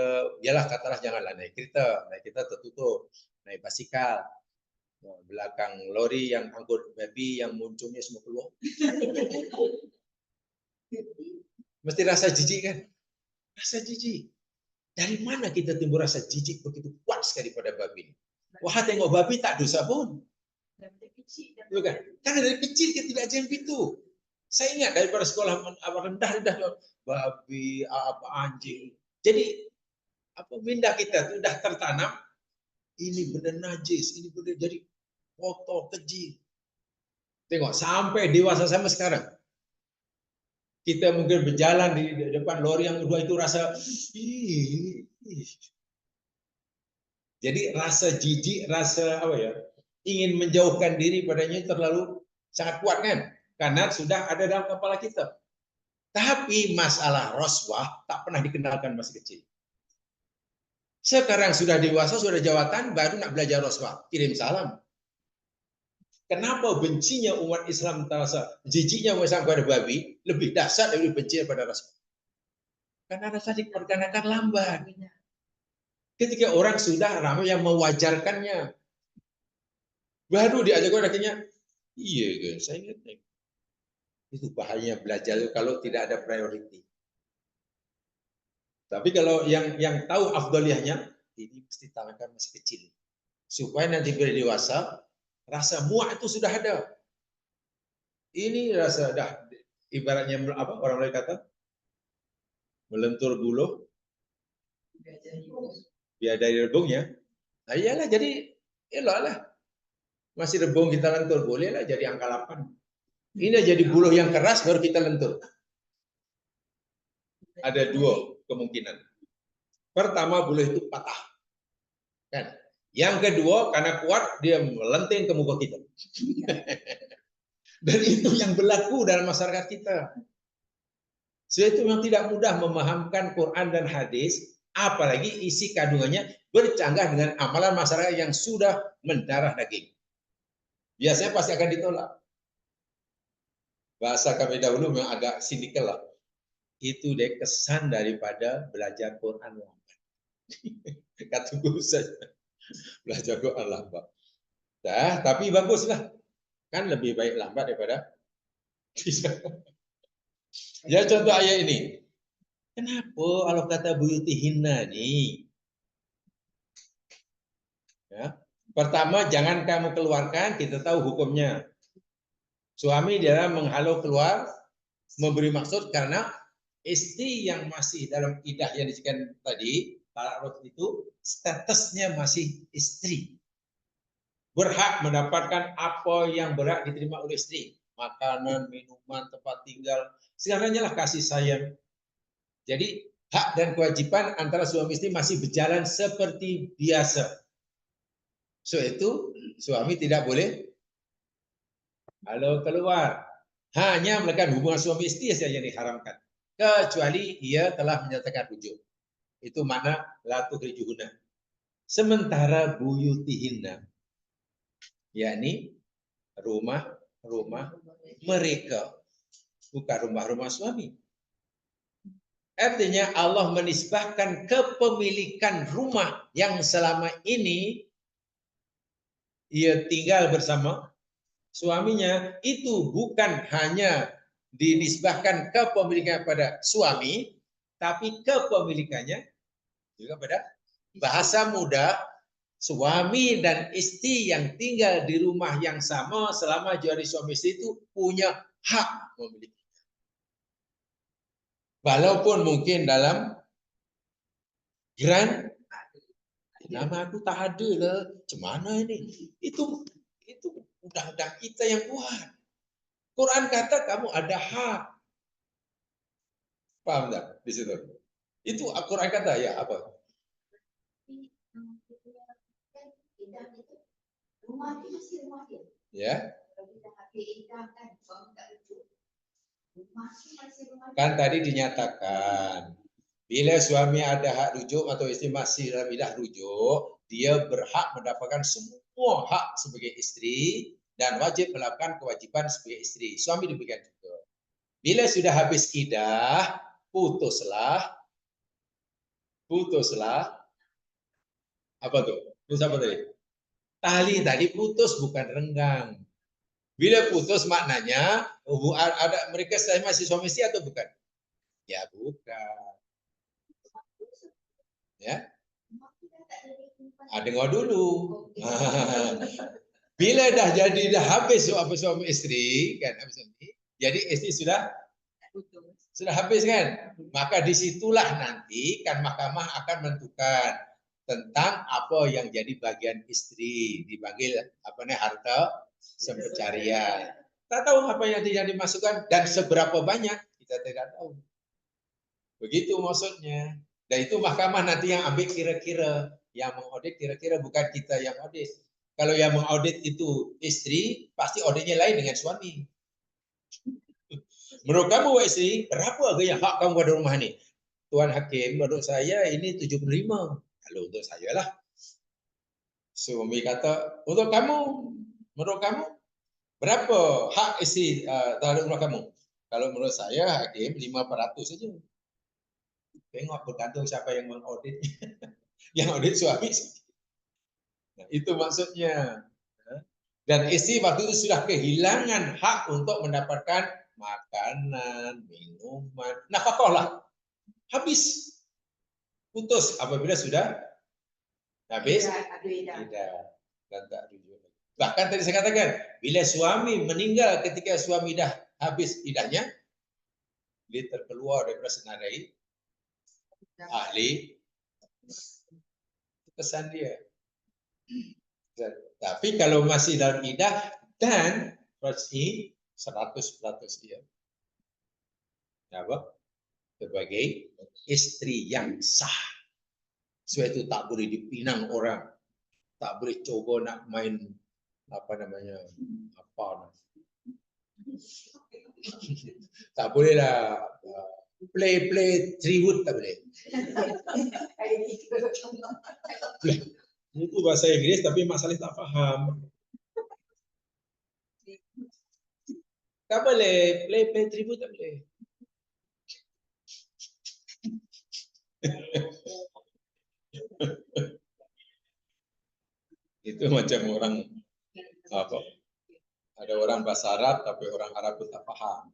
yalah katalah janganlah naik kereta tertutup, naik basikal, belakang lori yang angkut babi yang muncungnya semua keluar. Mesti rasa jijik kan? Rasa jijik. Dari mana kita timbul rasa jijik begitu kuat sekali pada babi? Wah, tengok babi tak dosa pun. Bukan? Karena dari kecil kita tidak ajar itu. Saya ingat daripada sekolah rendah babi, anjing. Jadi minda kita itu sudah tertanam. Ini benda najis, ini benda jadi kotor, keji. Tengok sampai dewasa sama sekarang. Kita mungkin berjalan di depan lori yang kedua itu rasa jadi rasa jijik, rasa ingin menjauhkan diri padanya terlalu sangat kuat kan? Karena sudah ada dalam kepala kita. Tapi masalah roswah tak pernah dikenalkan masih kecil. Sekarang sudah dewasa, sudah jawatan, baru nak belajar roswah. Kirim salam. Kenapa bencinya umat Islam terasa jijiknya umat Islam kepada babi lebih dahsyat dari benci pada roswah? Karena rasa diperkenalkan lambat. Ketika orang sudah ramai yang mewajarkannya, baru diajarkan akhirnya, iya guys, saya ingat. Itu bahayanya belajar kalau tidak ada priority. Tapi kalau yang tahu afdaliyahnya, ini mesti tanamkan masih kecil. Supaya nanti bila dewasa, rasa muak itu sudah ada. Ini rasa dah ibaratnya orang lain kata melentur buluh biar dari rebungnya. Nah, iyalah jadi eloklah. Masih rebung kita lentur bolehlah jadi angka 8. Ini jadi buluh yang keras baru kita lentur. Ada 2 kemungkinan. Pertama buluh itu patah. Kan? Yang kedua karena kuat dia melenting ke muka kita. Dan itu yang berlaku dalam masyarakat kita. Itu memang tidak mudah memahamkan Quran dan hadis, apalagi isi kandungannya bercanggah dengan amalan masyarakat yang sudah mendarah daging. Biasanya pasti akan ditolak. Bahasa kami dahulu memang agak sinikal lah. Itu deh kesan daripada belajar Quran lambat. Kata guru saja. Belajar Quran lambat. Nah, tapi baguslah. Kan lebih baik lambat daripada bisa. Ya contoh ayat ini. Kenapa Allah kata buyutihinna nih? Ya. Pertama, jangan kamu keluarkan, kita tahu hukumnya. Suami dia menghalau keluar, memberi maksud karena istri yang masih dalam iddah yang disebutkan tadi, ta'aruf itu statusnya masih istri. Berhak mendapatkan apa yang berhak diterima oleh istri. Makanan, minuman, tempat tinggal, segalanya lah kasih sayang. Jadi hak dan kewajiban antara suami istri masih berjalan seperti biasa. So itu suami tidak boleh kalau keluar. Hanya melakukan hubungan suami istri saja yang diharamkan. Kecuali ia telah menyatakan rujuk. Itu makna la tukhrijuhunna. Sementara buyutihinna, yakni rumah-rumah mereka, bukan rumah-rumah suami. Artinya Allah menisbahkan kepemilikan rumah yang selama ini ia tinggal bersama suaminya itu bukan hanya dinisbahkan kepemilikan pada suami, tapi kepemilikannya juga pada bahasa mudah. Suami dan istri yang tinggal di rumah yang sama selama jadi suami istri itu punya hak memiliki. Walaupun mungkin dalam jiran, nama aku tak ada lah, cemana ini? Itu undang-undang kita yang buat. Quran kata kamu ada hak. Paham tak di situ? Itu Quran kata ya apa? Rumah itu masih rumah dia. Ya. Kalau kita pakai ikan kan, suami tak rujuk. Rumah itu masih rumah dia. Kan tadi dinyatakan bila suami ada hak rujuk atau istri masih dalam iddah rujuk, dia berhak mendapatkan semua hak sebagai istri dan wajib melakukan kewajiban sebagai istri. Suami demikian juga. Bila sudah habis iddah, putuslah. Apa tuh? Putus apa tadi? Tali tadi putus bukan renggang. Bila putus maknanya ada mereka masih suami istri atau bukan? Ya bukan. Ya. Dengar dulu. Bila dah habis suami istri kan, jadi istri sudah habis kan, maka disitulah nanti kan mahkamah akan menentukan tentang apa yang jadi bagian istri, dipanggil harta sempencarian. Tak tahu apa yang dimasukkan dan seberapa banyak kita tidak tahu. Begitu maksudnya. Dan itu mahkamah nanti yang ambil kira-kira, yang mengaudit kira-kira, bukan kita yang audit. Kalau yang mengaudit itu istri, pasti auditnya lain dengan suami. Menurut kamu, wahai istri, berapa harganya hak kamu pada rumah ini? Tuan Hakim, menurut saya ini 75. Kalau untuk saya lah. Suami kata, untuk kamu, menurut kamu, berapa hak istri terhadap rumah kamu? Kalau menurut saya, Hakim, 5% saja. Tengok bergantung siapa yang mengaudit. Yang audit suami. Nah, itu maksudnya. Dan istri waktu itu sudah kehilangan hak untuk mendapatkan makanan, minuman, nafkah lah. Habis. Putus apabila sudah habis. Tidak. Dan tak rujuk. Bahkan tadi saya katakan, bila suami meninggal ketika suami dah habis iddahnya, dia terkeluar daripada senarai ahli pesan dia. Tapi kalau masih dalam iddah dan pasti 100% dia. Apa? Sebagai istri yang sah. Sebab itu tak boleh dipinang orang. Tak boleh coba nak main tak boleh lah play Tribut tak boleh. Itu bahasa Inggris tapi Mak Saleh tak faham. Tak boleh play Tribut tak boleh. Itu macam orang apa? Ada orang bahasa Arab tapi orang Arab pun tak faham.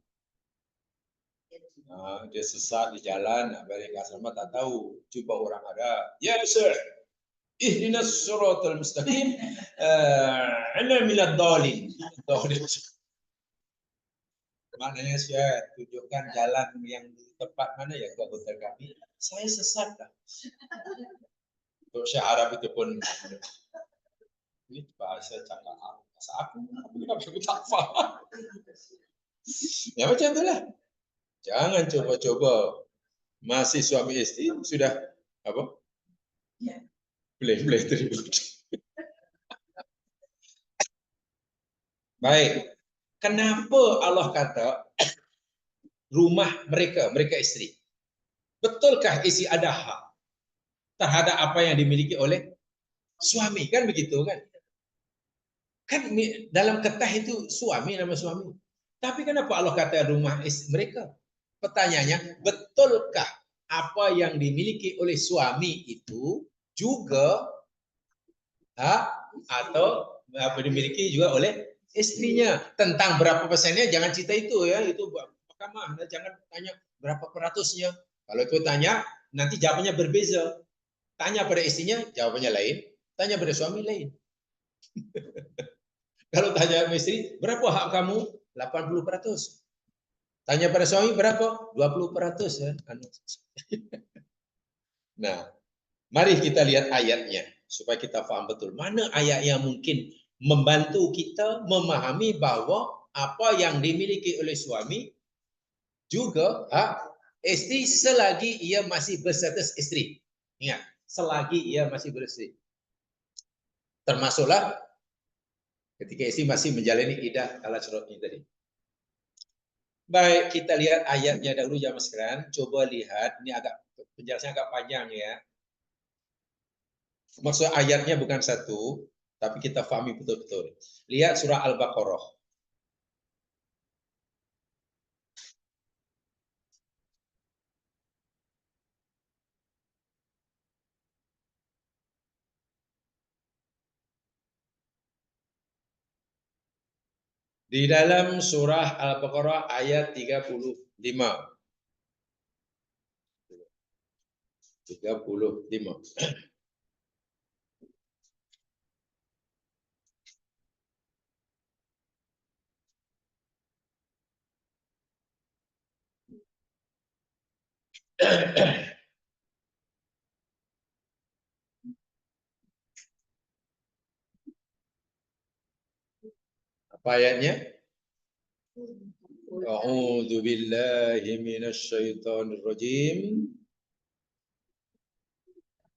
Dia sesat di jalan, balik ke asrama tak tahu. Jumpa orang ada, ya sir, ihdinas siratal mustaqim, ana minad dhalin. Maknanya saya tunjukkan jalan yang tepat mana ya ke hotel kami. Saya sesat dah. Untuk Syekh Arab itu pun ini bahasa cakap bahasa aku tak faham. Ya macam itulah. Jangan coba-coba masih suami istri sudah apa? Play Tribut. Baik. Kenapa Allah kata rumah mereka istri? Betulkah istri ada hak terhadap apa yang dimiliki oleh suami? Kan begitu kan? Kan dalam ketah itu suami, nama suami. Tapi kenapa Allah kata rumah istri mereka? Pertanyaannya, betulkah apa yang dimiliki oleh suami itu juga hak atau apa dimiliki juga oleh istrinya? Tentang berapa persennya jangan cerita itu ya, itu mahkamah. Jangan tanya berapa peratusnya. Kalau itu tanya, nanti jawabannya berbeza. Tanya pada istrinya, jawabannya lain. Tanya pada suami, lain. Kalau tanya sama istri, berapa hak kamu? 80%. Tanya pada suami, berapa? 20%. Ya. Nah, mari kita lihat ayatnya, supaya kita paham betul. Mana ayat yang mungkin membantu kita memahami bahwa apa yang dimiliki oleh suami juga hak istri selagi ia masih berstatus istri. Ingat, selagi ia masih beristri. Termasuklah ketika istri masih menjalani iddah ala syurutnya tadi. Baik, kita lihat ayatnya dahulu jamaah sekalian. Coba lihat, ini agak penjelasannya agak panjang ya. Maksud ayatnya bukan satu, tapi kita pahami betul-betul. Lihat surah Al-Baqarah. Di dalam surah Al-Baqarah ayat 35. 35. Apa ayatnya? A'udzu billahi minasy syaithanir rajim.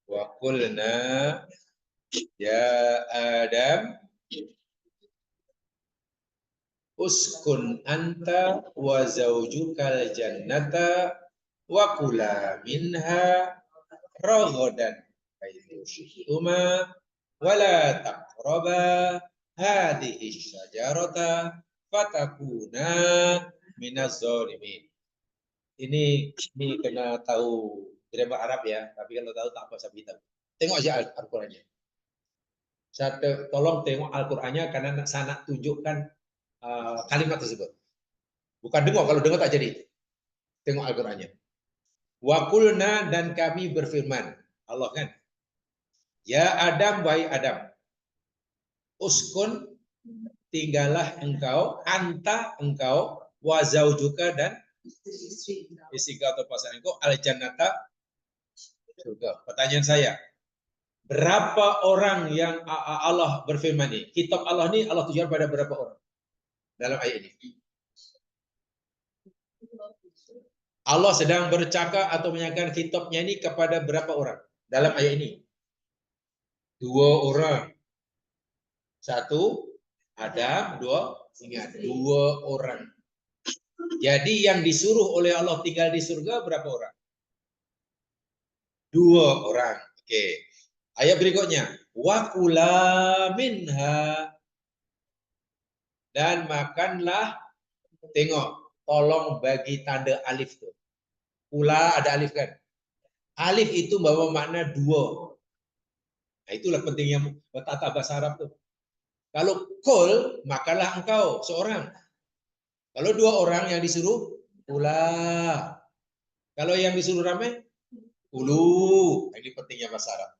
Wa qulna ya Adam uskun anta wa zaujukal jannata wa kula minha ragadan haitsu syi'tuma wa la taqraba hadhihi syajarata fatakuna minaz zalimin. Ini kena tahu grammar Arab ya, tapi kalau tahu tak apa saya tahu. Tengok aja Al-Qur'annya. Tolong tengok Al-Qur'annya karena saya nak tunjukkan kalimat tersebut. Bukan dengar, kalau dengar tak jadi. Tengok Al-Qur'annya. Wa qulna, dan kami berfirman. Allah kan. Ya Adam, wahai Adam. Uskun, tinggallah engkau, anta engkau, wa zaujuka, dan istri atau pasangan engkau, al-jannata, surga. Pertanyaan saya, berapa orang yang Allah berfirman ini? Kitab Allah ini Allah tujuan pada berapa orang dalam ayat ini? Allah sedang bercakap atau menyatakan kitabnya ini kepada berapa orang dalam ayat ini? 2 orang. 1 Adam, 2 ingat 2 orang. Jadi yang disuruh oleh Allah tinggal di surga berapa orang? 2 orang. Oke. Ayat berikutnya, wa kula minha, dan makanlah. Tengok, tolong bagi tanda alif tuh. Kula ada alif kan? Alif itu bawa makna 2. Nah, itulah pentingnya tata bahasa Arab tuh. Kalau kul, makanlah engkau seorang. Kalau 2 orang yang disuruh, kula. Kalau yang disuruh ramai, kulu. Ini pentingnya bahasa Arab.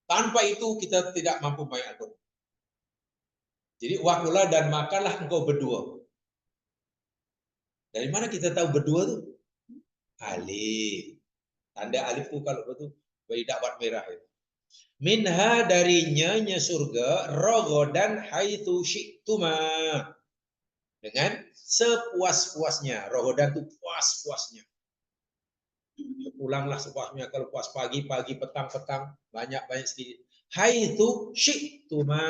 Tanpa itu kita tidak mampu memahami Al-Quran. Jadi wakula, dan makanlah engkau berdua. Dari mana kita tahu berdua tuh? Alif. Tanda alif tuh kalau betul beri dakwat merah itu. Minha, darinya surga, rogodan haitsu syi'tuma, dengan sepuas-puasnya. Rogodan itu puas-puasnya. Pulanglah sepuasnya, kalau puas pagi, petang, banyak sedikit. Haitsu syi'tuma,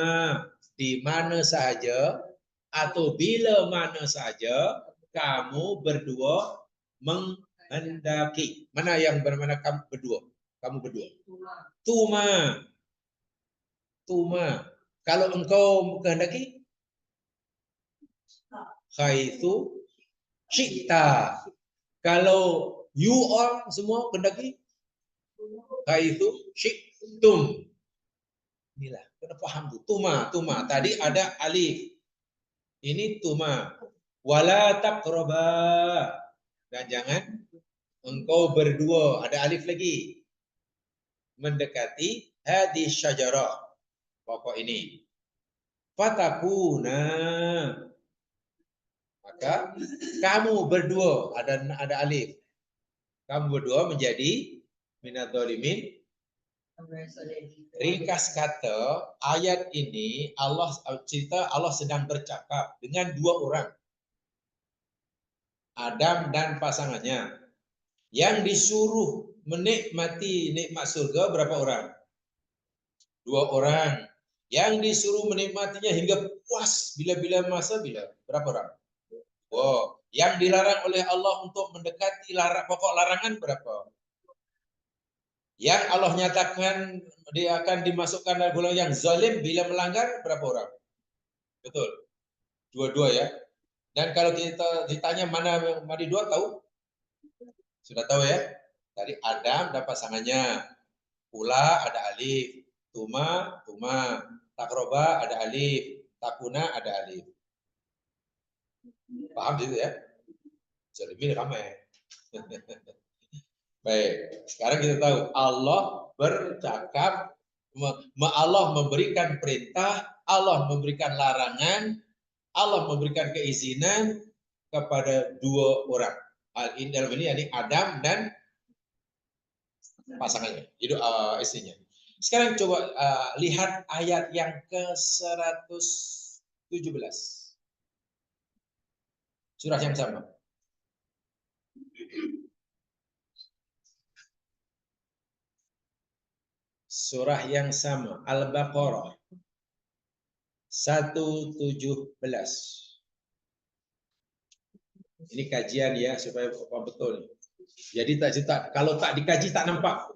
di mana saja atau bila mana saja kamu berdua menghendaki. Mana yang bermana kamu berdua? Kamu berdua. Tuma. Kalau engkau kehendaki, haitsu syi'ta. Kalau you all semua kehendaki, haitsu syi'tum. Inilah, kena paham tuh. Tuma. Tadi ada alif. Ini tuma. Wala taqraba. Dan jangan engkau berdua, ada alif lagi, mendekati hadis syajarah, pokok ini. Fatakuna, maka kamu berdua, ada alif. Kamu berdua menjadi minadzalimin. Ringkas kata, ayat ini Allah cerita Allah sedang bercakap dengan dua orang. Adam dan pasangannya. Yang disuruh menikmati nikmat surga berapa orang? Dua orang. Yang disuruh menikmatinya hingga puas bila-bila masa berapa orang? Wow. Yang dilarang oleh Allah untuk mendekati pokok larangan berapa? Yang Allah nyatakan dia akan dimasukkan dalam golongan yang zalim bila melanggar berapa orang? Betul. Dua-dua ya. Dan kalau kita ditanya mana dua tahu? Sudah tahu ya? Tadi Adam dan pasangannya. Ula ada alif. Tuma, takroba ada alif. Takuna ada alif. Paham gitu ya? Zalimin ramai. Baik, sekarang kita tahu Allah bercakap, Allah memberikan perintah, Allah memberikan larangan, Allah memberikan keizinan kepada dua orang. Dalam ini Adam dan pasangannya, istrinya. Sekarang coba lihat ayat yang ke-117. Surah yang sama. Surah yang sama, Al-Baqarah 117. Ini kajian ya supaya betul. Jadi kalau tak dikaji tak nampak.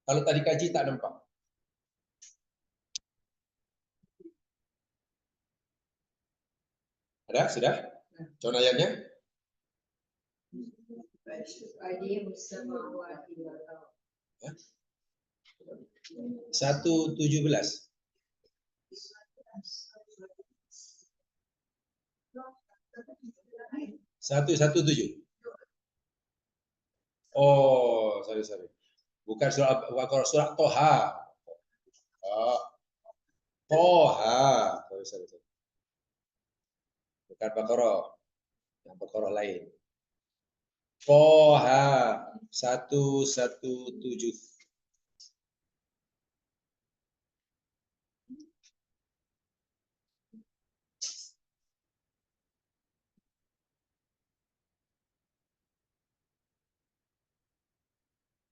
Kalau tak dikaji tak nampak. Ada? Sudah? Contoh ayatnya? 117. 117. Oh, sorry. Bukan surah Al-Baqarah, surah Toha. Toha. Sorry. Bukan Baqarah. Yang Baqarah lain. Toha 117.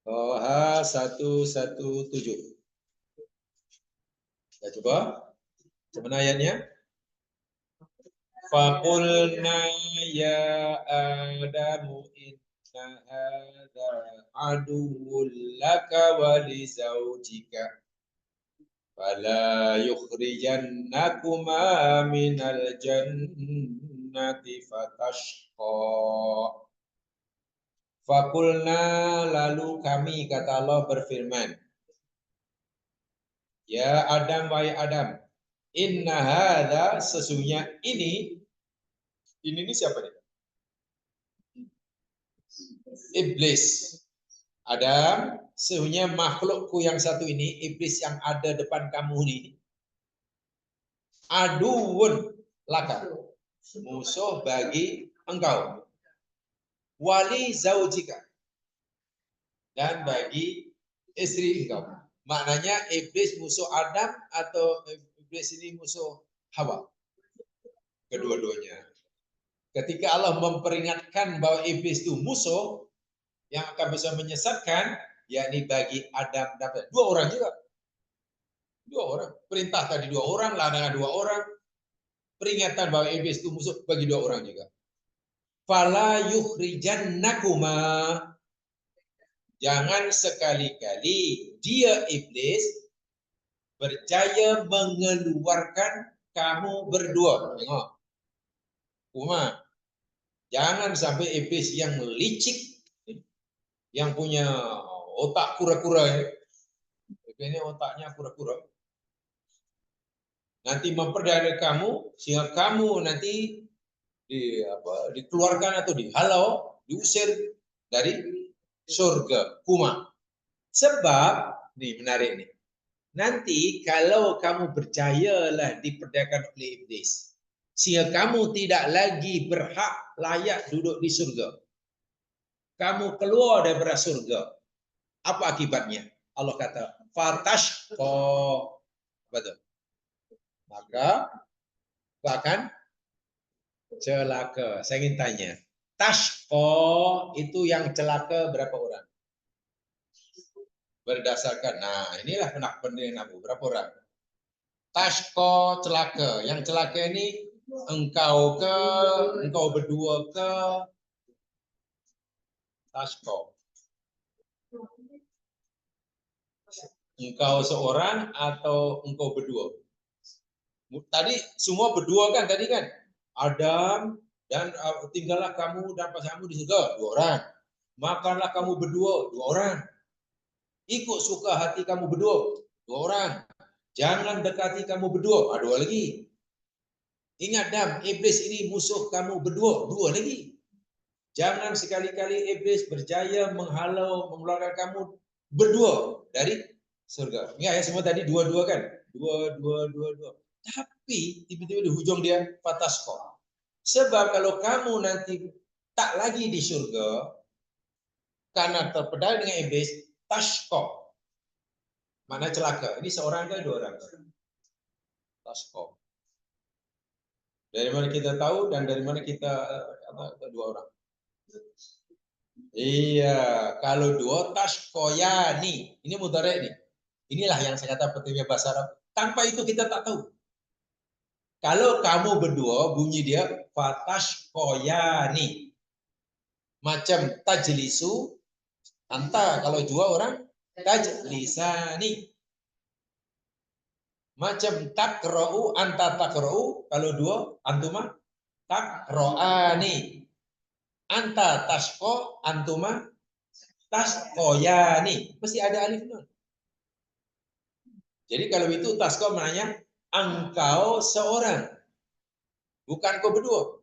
Toha 117. Kita coba. Mana ayatnya? Faqulna ya Adamu inna hadha aduwwun laka wa li zawjika fala yukhrijannakuma minal jannati fatashqa. Faqulna, lalu kami, kata Allah berfirman, ya Adam, wahai Adam, inna hadza, sesungguhnya ini siapa nih? Iblis. Adam, sesungguhnya makhlukku yang satu ini, iblis yang ada depan kamu ini, aduun laka, musuh bagi engkau, wali zaujika, dan bagi istri engkau. Maknanya iblis musuh Adam atau iblis ini musuh Hawa? Kedua-duanya. Ketika Allah memperingatkan bahwa iblis itu musuh yang akan bisa menyesatkan, yakni bagi Adam dan dua orang juga. Dua orang. Perintah tadi dua orang, larangan dua orang. Peringatan bahwa iblis itu musuh bagi dua orang juga. Fala yukhrijannakuma, jangan sekali-kali dia iblis berjaya mengeluarkan kamu berdua. Tengok. Jangan sampai iblis yang licik, yang punya otak kura-kura ini otaknya kura-kura, nanti memperdaya kamu sehingga kamu nanti dikeluarkan atau dihalau, diusir dari surga. Kuma. Sebab, nih menarik nih. Nanti kalau kamu percayalah diperdayakan oleh iblis, sehingga kamu tidak lagi berhak layak duduk di surga. Kamu keluar daripada surga. Apa akibatnya? Allah kata, fatashqa. Betul. Maka bahkan celaka. Saya ingin tanya, tashqa itu yang celaka berapa orang? Berdasarkan, nah inilah pendengaran aku, berapa orang? Tashqa celaka. Yang celaka ini engkau ke, engkau berdua ke, tashqa. Engkau seorang atau engkau berdua? Tadi semua berdua kan tadi kan? Adam dan tinggallah kamu dan pasanganmu di surga, 2 orang. Makanlah kamu berdua, 2 orang. Ikut suka hati kamu berdua, 2 orang. Jangan dekati kamu berdua, 2 lagi. Ingat Adam, iblis ini musuh kamu berdua, 2 lagi. Jangan sekali-kali iblis berjaya menghalau, mengeluarkan kamu berdua dari surga. Ingat ya semua tadi 2 kan? 2. Tapi tiba-tiba di hujung dia fatashqa. Sebab kalau kamu nanti tak lagi di surga karena terpedaya dengan iblis, tashqa. Mana celaka? Ini seorang ke 2 orang? Tashqa. Dari mana kita tahu dan dari mana kita 2 orang? Iya, kalau 2 tashqayani. Ini mudhari' nih. Inilah yang saya kata pentingnya bahasa Arab. Tanpa itu kita tak tahu. Kalau kamu berdua bunyi dia fatashqayani. Macam tajlisu anta, kalau 2 orang tajlisani. Macam takra'u anta takra'u, kalau 2 antuma takra'ani. Anta tashqa antuma tashqayani. Mesti ada alif nun. Jadi kalau itu tashqa maknanya engkau seorang. Bukan kau berdua.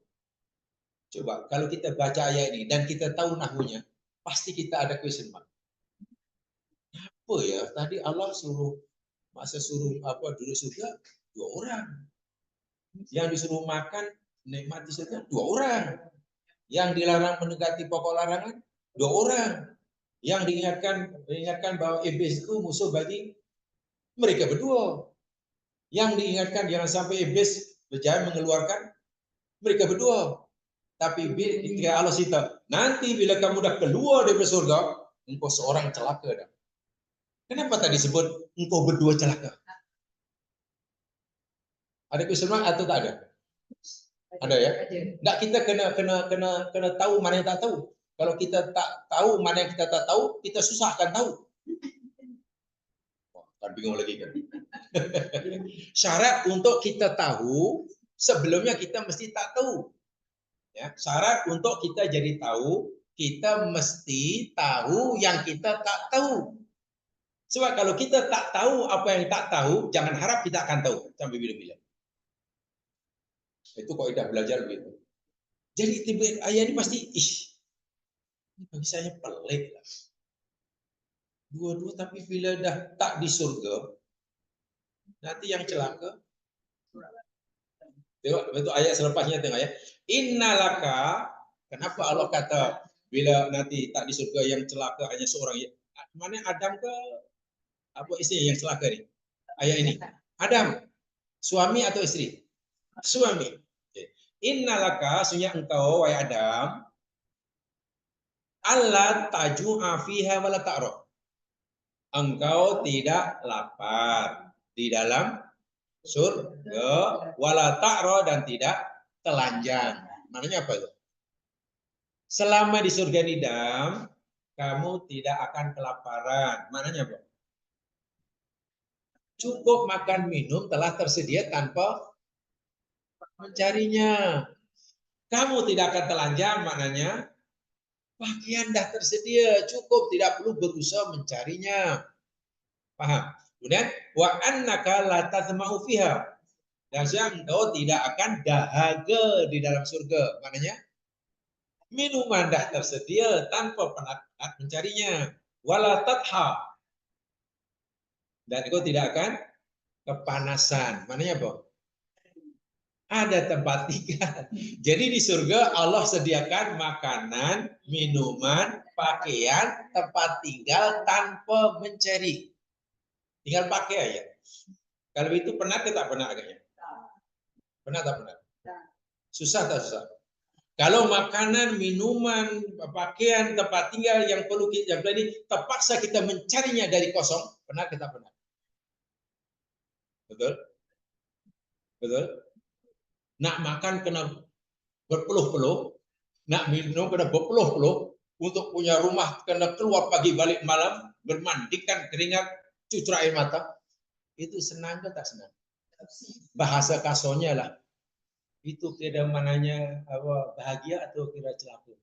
Coba kalau kita baca ayat ini dan kita tahu nahwunya, pasti kita ada question mark. Apa ya? Tadi Allah suruh duduk surga 2 orang. Yang disuruh makan nikmati surga 2 orang. Yang dilarang mendekati pokok larangan 2 orang. Yang diingatkan bahwa iblis itu musuh bagi mereka berdua. Yang diingatkan jangan sampai iblis berjaya mengeluarkan mereka berdua. Tapi ketika Allah cerita, nanti bila kamu dah keluar dari surga, engkau seorang celaka dah. Kenapa tadi sebut engkau berdua celaka? Ada keseluruhan atau tak ada? Ada ya? Enggak, kita kena tahu mana yang tak tahu. Kalau kita tak tahu mana yang kita tak tahu, kita susah akan tahu. Kan bingung lagi kan? Syarat untuk kita tahu, sebelumnya kita mesti tak tahu. Ya, syarat untuk kita jadi tahu, kita mesti tahu yang kita tak tahu. Sebab kalau kita tak tahu apa yang tak tahu, jangan harap kita akan tahu sampai bila-bila. Itu kaidah belajar begitu. Jadi ayat ini pasti, ini bagi saya pelik lah. 2 tapi bila dah tak di surga, nanti yang celaka. Tengok, itu ayat selepasnya tengok ya. Innalaka, kenapa Allah kata bila nanti tak di surga yang celaka hanya seorang ya? Mana Adam ke apa istri yang celaka nih? Ayat ini. Adam, suami atau istri? Suami. Innalaka, sesungguhnya engkau wahai Adam, alla taju'a fiha wala ta'ra. Engkau tidak lapar di dalam surga, wala ta'ra, dan tidak telanjang. Maknanya apa itu? Selama di surga ini, Adam, kamu tidak akan kelaparan. Maknanya apa? Cukup makan minum telah tersedia tanpa mencarinya. Kamu tidak akan telanjang, maknanya pakaian dah tersedia, cukup, tidak perlu berusaha mencarinya. Paham? Kemudian wa annaka la tathma'u fiha. Dan engkau tidak akan dahaga di dalam surga. Maknanya Minuman dah tersedia tanpa penat-penat mencarinya. Wala tatha. Dan kau tidak akan kepanasan. Maknanya apa? Ada tempat tinggal. Jadi di surga Allah sediakan makanan, minuman, pakaian, tempat tinggal tanpa mencari. Tinggal pakai aja. Kalau itu penat kita penat agaknya. Penat tak penat? Susah tak susah? Kalau makanan, minuman, pakaian, tempat tinggal yang perlu kita ini terpaksa kita mencarinya dari kosong, penat kita penat. Betul? Betul? Nak makan kena berpeluh-peluh, nak minum kena berpeluh-peluh, untuk punya rumah kena keluar pagi balik malam, bermandikan keringat, cucur air mata. Itu senang ke tak senang? Bahasa kasonya lah. Itu kira mananya apa, bahagia atau kira celaka.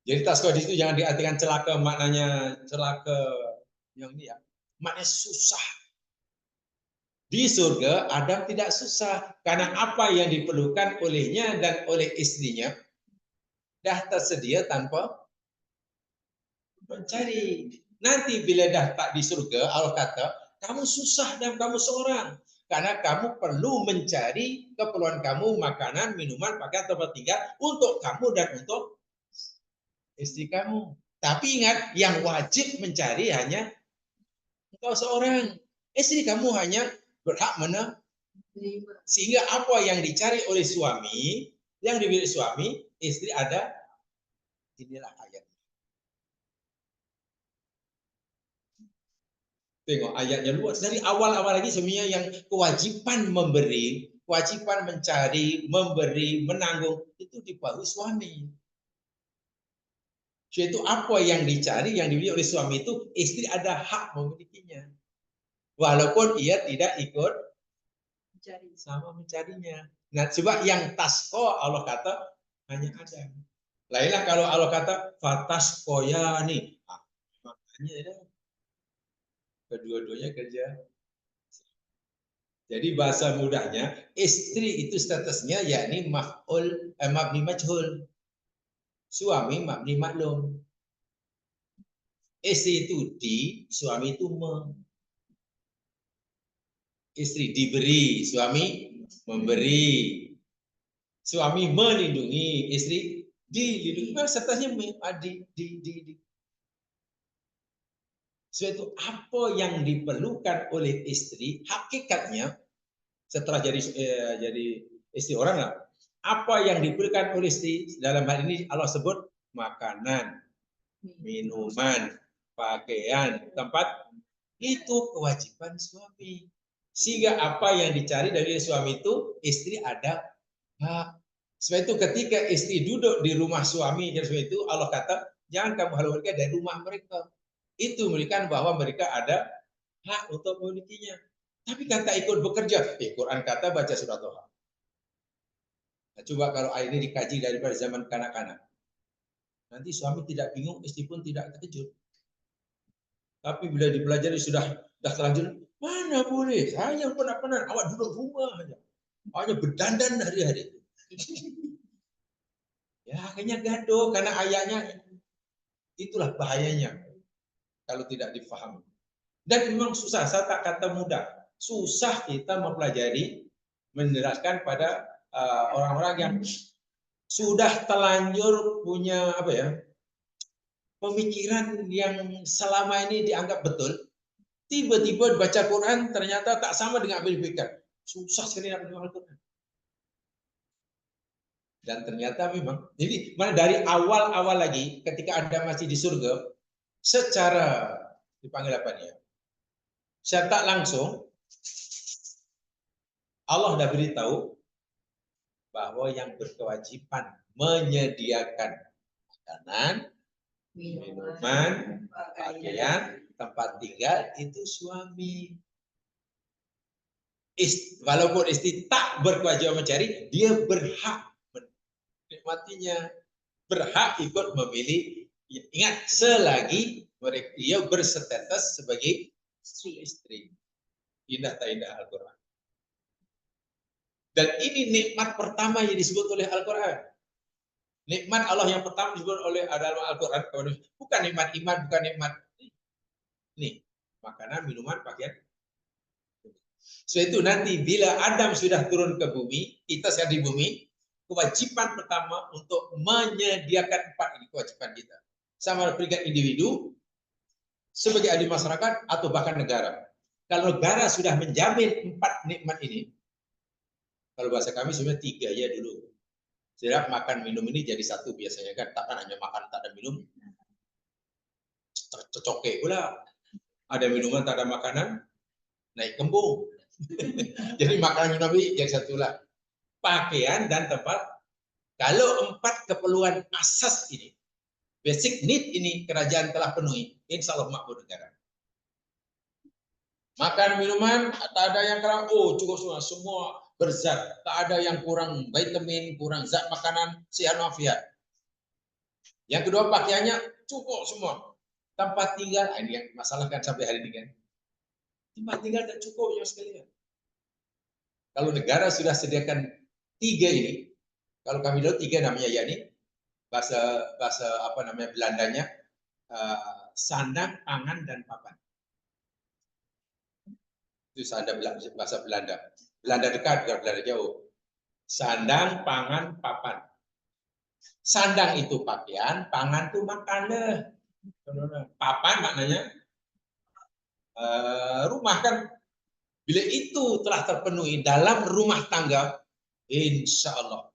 Jadi tasko di situ jangan diartikan celaka maknanya celaka yang ini ya. Maknanya susah. Di surga Adam tidak susah karena apa yang diperlukan olehnya dan oleh istrinya dah tersedia tanpa mencari. Nanti bila dah tak di surga, Allah kata, kamu susah dan kamu seorang. Karena kamu perlu mencari keperluan kamu, makanan, minuman, pakaian, tempat tinggal untuk kamu dan untuk istri kamu. Tapi ingat, yang wajib mencari hanya engkau seorang. Istri kamu hanya berhak sehingga apa yang dicari oleh suami, yang dimiliki suami, istri ada. Inilah ayat. Tengok ayatnya luas. Dari awal-awal lagi sebenarnya yang kewajiban memberi, kewajiban mencari, memberi, menanggung, itu dibahu suami. Yaitu apa yang dicari, yang dimiliki oleh suami itu, istri ada hak memilikinya. Walaupun ia tidak ikut sama mencarinya. Nah, coba yang tasko Allah kata hanya ada. Lainlah kalau Allah kata fataskoya nih, makanya ada kedua-duanya kerja. Jadi bahasa mudahnya istri itu statusnya yakni maf'ul mabni majhul. Suami mabni maklum. Istri itu di, suami itu me. Istri diberi, suami memberi. Suami melindungi, istri dilindungi. Statusnya di. Suatu apa yang diperlukan oleh istri, hakikatnya setelah jadi istri orang lah, apa yang diperlukan oleh istri dalam hal ini Allah sebut makanan, minuman, pakaian, tempat, itu kewajiban suami. Sehingga apa yang dicari dari suami itu istri ada hak. Sebab itu ketika istri duduk di rumah suami dan suami itu Allah kata jangan kamu halau mereka dari rumah mereka. Itu memberikan bahwa mereka ada hak untuk memilikinya. Tapi kata ikut bekerja, Quran kata baca surat Toha. Nah, coba kalau ayat ini dikaji daripada zaman kanak-kanak. Nanti suami tidak bingung, istri pun tidak terkejut. Tapi bila dipelajari sudah terlanjur, mana boleh? Saya penat-penat, awak duduk rumah aja. Hanya berdandan hari-hari. Ya akhirnya gaduh karena ayatnya itulah bahayanya kalau tidak difahami. Dan memang susah, saya tak kata mudah. Susah kita mempelajari, menerapkan pada orang-orang yang sudah terlanjur punya apa ya, pemikiran yang selama ini dianggap betul. Tiba-tiba baca Quran ternyata tak sama dengan apa yang dipikirkan. Susah sekali nak mendengar Al-Quran. Dan ternyata memang, jadi mana dari awal-awal lagi ketika Anda masih di surga, secara dipanggil apa dia? Secara tak langsung Allah dah beritahu bahwa yang berkewajiban menyediakan makanan, minuman, pakaian, tempat tinggal itu suami. Walaupun istri tak berkewajiban mencari, dia berhak menikmatinya, berhak ikut memilih. Ingat, selagi dia berstatus sebagai istri. Indah tak indah Al-Quran. Dan ini nikmat pertama yang disebut oleh Al-Quran. Nikmat Allah yang pertama disebut oleh dalam Al-Quran, bukan nikmat iman, bukan nikmat ini makanan, minuman, pakaian. So itu nanti bila Adam sudah turun ke bumi, kita sedang di bumi, kewajiban pertama untuk menyediakan 4 ini kewajiban kita. Sama peringkat individu, sebagai ahli masyarakat, atau bahkan negara. Kalau negara sudah menjamin 4 nikmat ini, kalau bahasa kami sebenarnya 3 ya dulu. Sehingga makan minum ini jadi 1 biasanya kan, takkan hanya makan tak ada minum. Tercocoke pula. Ada minuman tak ada makanan, naik kembung. Jadi makanan minum ini jadi 1 lah. Pakaian dan tempat. Kalau 4 keperluan asas ini, basic need ini kerajaan telah penuhi, insya Allah makmur negara. Makan minuman tak ada yang kurang, cukup semua berzat, tak ada yang kurang vitamin, kurang zat makanan, sehat walafiat. Yang kedua pakaiannya cukup semua. Tempat tinggal, ini yang masalah kan sampai hari ini kan. Tempat tinggal tak cukup ya sekalian. Kalau negara sudah sediakan 3 ini, kalau kami dulu 3 namanya ya ini, bahasa apa namanya Belandanya, sandang, pangan, dan papan. Itu ada bahasa Belanda. Belanda dekat, bukan Belanda jauh. Sandang, pangan, papan. Sandang itu pakaian, pangan itu makanan. Papan maknanya rumah kan. Bila itu telah terpenuhi dalam rumah tangga, insya Allah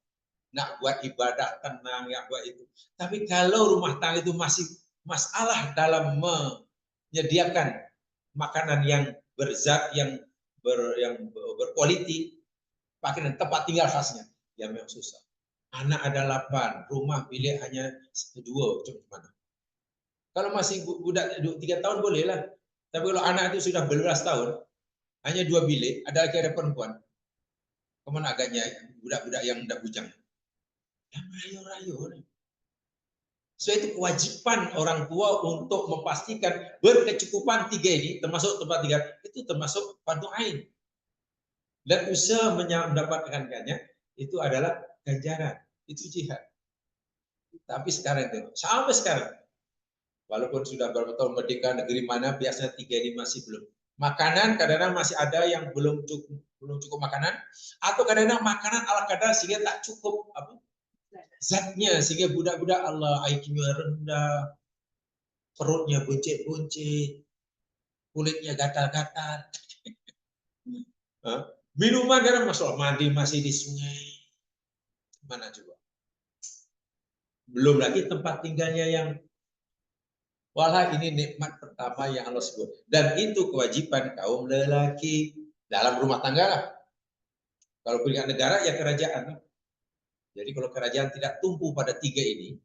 nak buat ibadah tenang ya buat itu. Tapi kalau rumah tangga itu masih masalah dalam menyediakan makanan yang berzat, yang berkualiti, pakaian tempat tinggal khasnya, ya memang susah. Anak ada 8, rumah bilik hanya 2, mana? Kalau masih budak 3 tahun boleh lah. Tapi kalau anak itu sudah belas tahun, hanya 2 bilik, ada lagi ada perempuan. Kemana agaknya budak-budak yang tidak bujang? Yang rayu-rayu. So itu kewajiban orang tua untuk memastikan berkecukupan 3 ini, termasuk tempat tinggal, itu termasuk fardu ain. Dan usaha mendapatkannya itu adalah ganjaran, itu jihad. Tapi sekarang itu, sampai sekarang, walaupun sudah beberapa tahun merdeka, negeri mana biasanya 3 ini masih belum. Makanan kadang-kadang masih ada yang belum cukup makanan, atau kadang-kadang makanan ala kadar sehingga tak cukup zatnya, sehingga budak-budak Allah IQ-nya rendah, perutnya buncit-buncit, kulitnya gatal-gatal. Minuman kadang masalah mandi masih di sungai, mana coba? Belum lagi tempat tinggalnya yang walah ini nikmat pertama yang Allah sebut. Dan itu kewajiban kaum lelaki dalam rumah tangga lah. Kalau peringkat negara ya kerajaan. Jadi kalau kerajaan tidak tumpu pada 3 ini,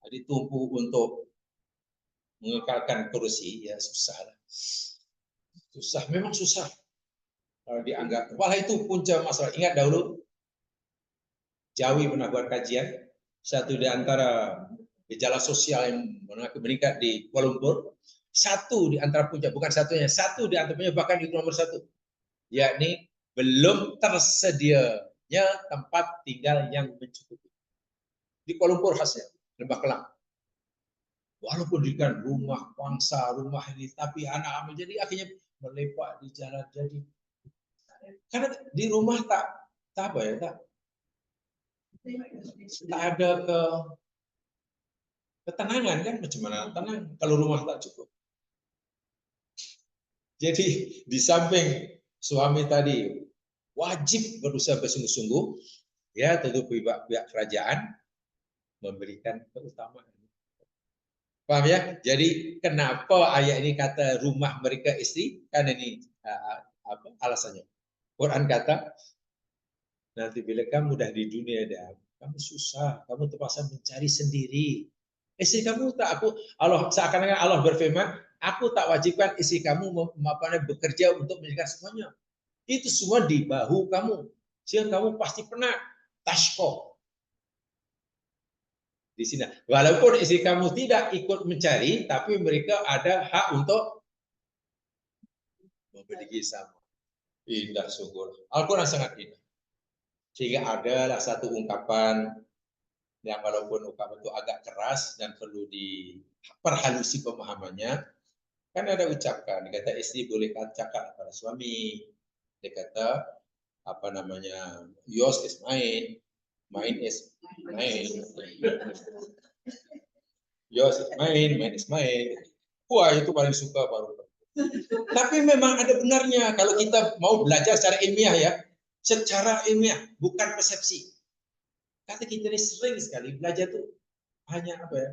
jadi tumpu untuk mengekalkan kursi, ya susah lah. Susah, memang susah. Kalau dianggap, walah itu punca masalah. Ingat dahulu, Jawi pernah buat kajian, satu di antara gejala sosial yang meningkat di Kuala Lumpur, satu di antara puncak, bukan satunya, satu di antaranya bahkan itu nomor 1, yakni belum tersedianya tempat tinggal yang mencukupi. Di Kuala Lumpur khasnya, Lembah Kelang. Walaupun diberikan rumah bangsa, rumah ini, tapi anak-anak jadi akhirnya melepak di jalan jadi. Karena di rumah tak ada ketenangan kan, macam mana tenang kalau rumah tak cukup. Jadi di samping suami tadi wajib berusaha bersungguh-sungguh, ya tentu pihak kerajaan memberikan keutamaan. Paham ya? Jadi kenapa ayat ini kata rumah mereka istri? Karena ini alasannya. Quran kata, nanti bila kamu dah di dunia dah, kamu susah, kamu terpaksa mencari sendiri. Istri kamu tak Allah seakan-akan Allah berfirman, aku tak wajibkan istri kamu bekerja untuk menyediakan semuanya. Itu semua di bahu kamu. Sehingga kamu pasti pernah tashkoh di sini. Walaupun istri kamu tidak ikut mencari, tapi mereka ada hak untuk memiliki sama. Indah sungguh. Al-Quran sangat indah. Sehingga adalah satu ungkapan yang walaupun ungkapan itu agak keras dan perlu diperhalusi pemahamannya. Kan ada ucapkan, dia kata istri boleh cakap pada suami. Dia kata apa namanya, yours is mine, mine is mine. Yours is mine is mine. Wah, itu paling suka baru. Tapi memang ada benarnya kalau kita mau belajar secara ilmiah ya, secara ilmiah, bukan persepsi. Kata kita ini sering sekali belajar tuh hanya apa ya?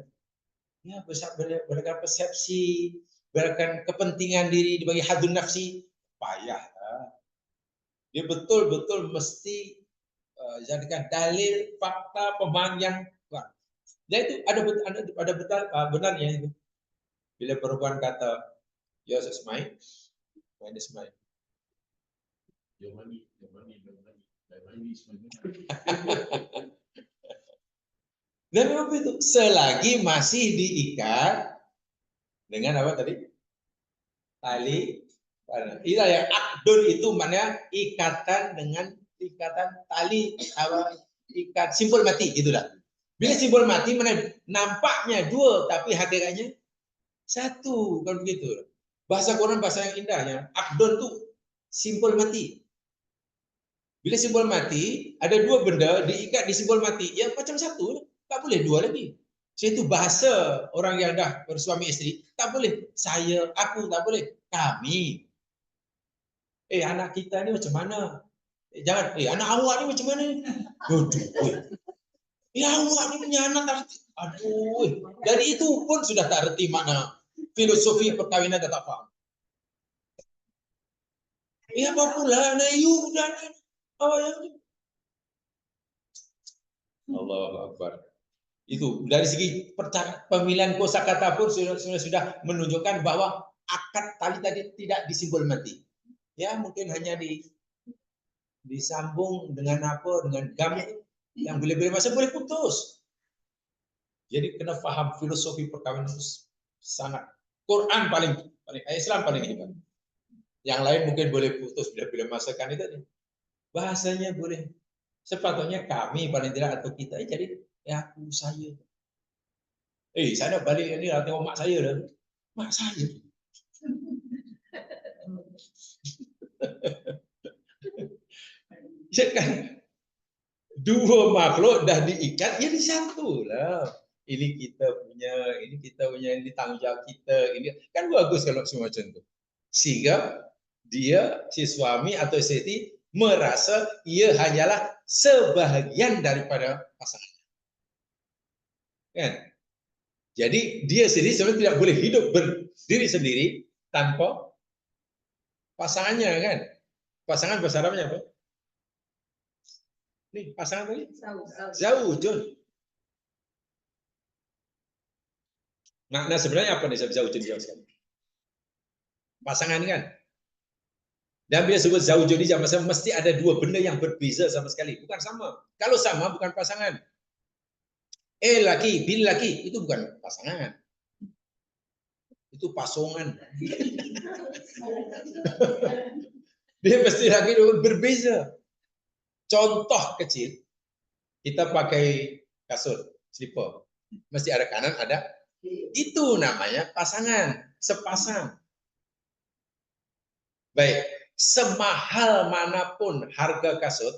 Ya, berdasarkan persepsi, berdasarkan kepentingan diri dibagi hadun nafsi, payah. Dia betul-betul mesti jadikan dalil, fakta, pemahaman yang kuat. Dan itu ada benarnya itu. Bila perempuan kata yours is mine, mine is mine. Your money is my money. Dan apa itu? Selagi masih diikat dengan apa tadi? Tali. Itu yang akdun itu maknanya ikatan dengan ikatan tali, ikat simpul mati, gitulah. Bila simpul mati mana nampaknya dua tapi hakikatnya satu, kan begitu. Bahasa Quran bahasa yang indahnya. Akdun itu simpul mati. Bila simpul mati, ada dua benda diikat di simpul mati, ya macam satu. Tak boleh dua lagi. Itu bahasa orang yang dah bersuami isteri. Tak boleh saya, aku, tak boleh kami. Anak kita ni macam mana? Jangan, anak awak ni macam mana? Awak ni punya anak. Aduh, dari itu pun sudah tak reti makna filosofi perkawinan, dah tak faham. Apa pula anak you dan awak yang ni? Allahu Akbar. Itu dari segi pemilihan kosakata pun sudah menunjukkan bahwa akad tali tadi tidak disimpul mati. Ya, mungkin hanya disambung dengan apa, dengan gam yang bila-bila masa boleh putus. Jadi kena faham filosofi perkawinan itu sangat. Quran paling Islam paling hebat. Yang lain mungkin boleh putus bila-bila masa kan itu. Bahasanya boleh. Sepatutnya kami paling tidak atau kita jadi aku saya. Saya nak balik ni lah tengok mak saya dah. Mak saya. Kan dua makhluk dah diikat jadi satu lah. Ini kita punya, ini tanggung jawab kita. Ini kan bagus kalau semua macam tu. Sehingga dia si suami atau isteri merasa ia hanyalah sebahagian daripada pasangannya. Kan? Jadi dia sendiri sebenarnya tidak boleh hidup berdiri sendiri tanpa pasangannya, kan? Pasangan bahasa Arabnya apa? Nih, pasangan tadi? Zaujun. Makna sebenarnya apa nih zaujun dijelaskan? Pasangan kan? Dan bila sebut zaujun ini mesti ada dua benda yang berbeza sama sekali, bukan sama. Kalau sama bukan pasangan. Laki, bil laki itu bukan pasangan. Itu pasongan. Dia mesti lagi berbeza. Contoh kecil, kita pakai kasut, slipper. Mesti ada kanan, ada. Itu namanya pasangan, sepasang. Baik, semahal manapun harga kasut,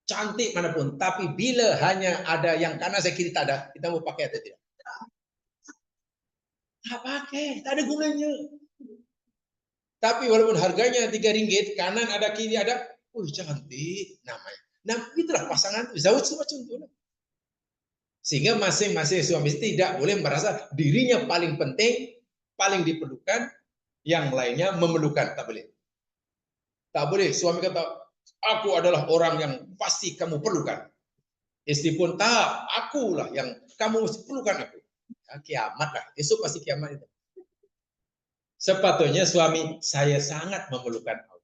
cantik manapun, tapi bila hanya ada yang kanan saya kiri tak ada, kita mau pakai atau tidak? Tak pakai, tak ada gunanya. Tapi walaupun harganya RM3, kanan ada, kiri ada, cantik namanya. Nah, itulah pasangan zauj macam itu. Sehingga masing-masing suami istri tidak boleh merasa dirinya paling penting, paling diperlukan, yang lainnya memerlukan. Tak boleh. Tak boleh. Suami kata, aku adalah orang yang pasti kamu perlukan. Istri pun tak, akulah yang kamu perlukan aku. Ya, kiamat lah. Esok pasti kiamat itu. Sepatutnya suami, saya sangat memerlukan Allah.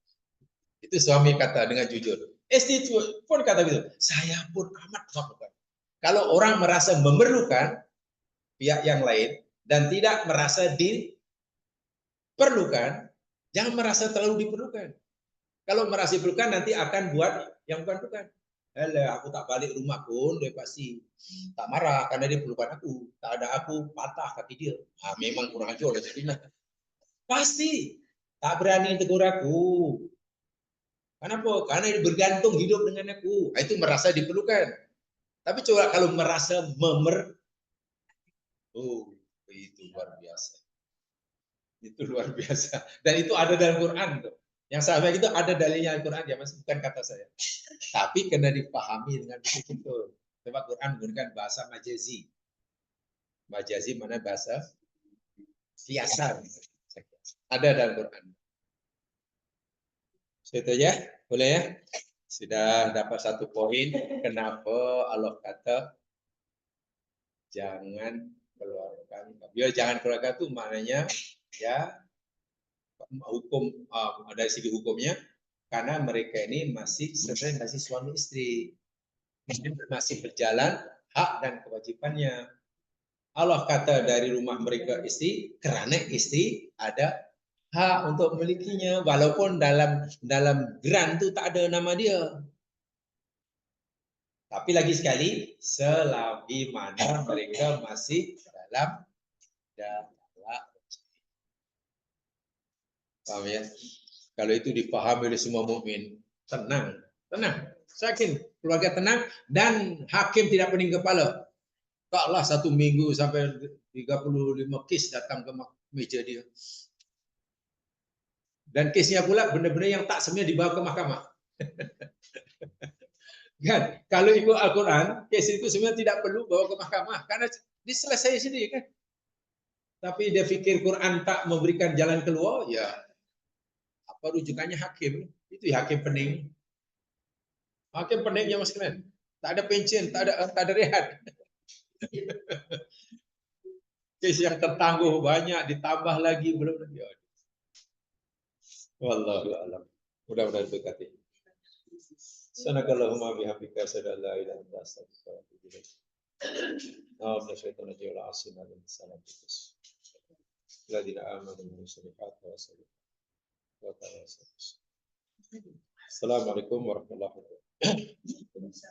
Itu suami kata dengan jujur. Istri pun kata begitu, saya pun amat memerlukan. Kalau orang merasa memerlukan pihak yang lain dan tidak merasa diperlukan, jangan merasa terlalu diperlukan. Kalau merasa diperlukan nanti akan buat yang bukan-bukan. Alah, aku tak balik rumah pun dia pasti tak marah karena dia perlukan aku. Tak ada aku patah kaki dia. Memang kurang ajar lah jadinya. Pasti tak berani tegur aku. Kenapa? Karena dia bergantung hidup dengan aku. Itu merasa diperlukan. Tapi coba kalau merasa itu luar biasa. Itu luar biasa. Dan itu ada dalam Quran tuh. Yang saya itu ada dalilnya Al-Quran, ya mas, bukan kata saya. Tapi kena dipahami dengan betul-betul. Sebab Quran menggunakan bahasa majazi. Majazi mana bahasa kiasan. Ada dalam Quran. Itu ya, boleh ya? Sudah dapat satu poin. Kenapa Allah kata jangan keluarkan. Biar jangan keluarkan itu maknanya ya hukum dari segi hukumnya karena mereka ini masih sebenarnya masih suami istri, masih berjalan hak dan kewajibannya. Allah kata dari rumah mereka istri kerana istri ada hak untuk memilikinya walaupun dalam grant itu tak ada nama dia. Tapi lagi sekali selagi mana mereka masih dalam paham ya? Kalau itu dipahami oleh semua mukmin, tenang. Yakin keluarga tenang dan hakim tidak pening kepala. Taklah 1 minggu sampai 35 kes datang ke meja dia. Dan kesnya pula benda-benda yang tak semestinya dibawa ke mahkamah. Kan? Kalau ikut Al-Quran, kes itu sebenarnya tidak perlu bawa ke mahkamah karena diselesaikan sendiri kan. Tapi dia fikir Quran tak memberikan jalan keluar, ya apa rujukannya hakim? Itu ya hakim pening. Hakim pening ya Mas Kren. Tak ada pensiun, tak ada rehat. Kes yang tertangguh banyak ditambah lagi belum lagi. Wallahu a'lam. Mudah-mudahan berkati. Sanakallahumma bihamdika asyhadu an la ilaha illa anta astaghfiruka wa atubu ilaik. Na'udzu syaitan rajim al-asim alaihi salam. Ladina amanu wa salihat wa sallam. Wa ta'ala. Assalamualaikum warahmatullahi wabarakatuh.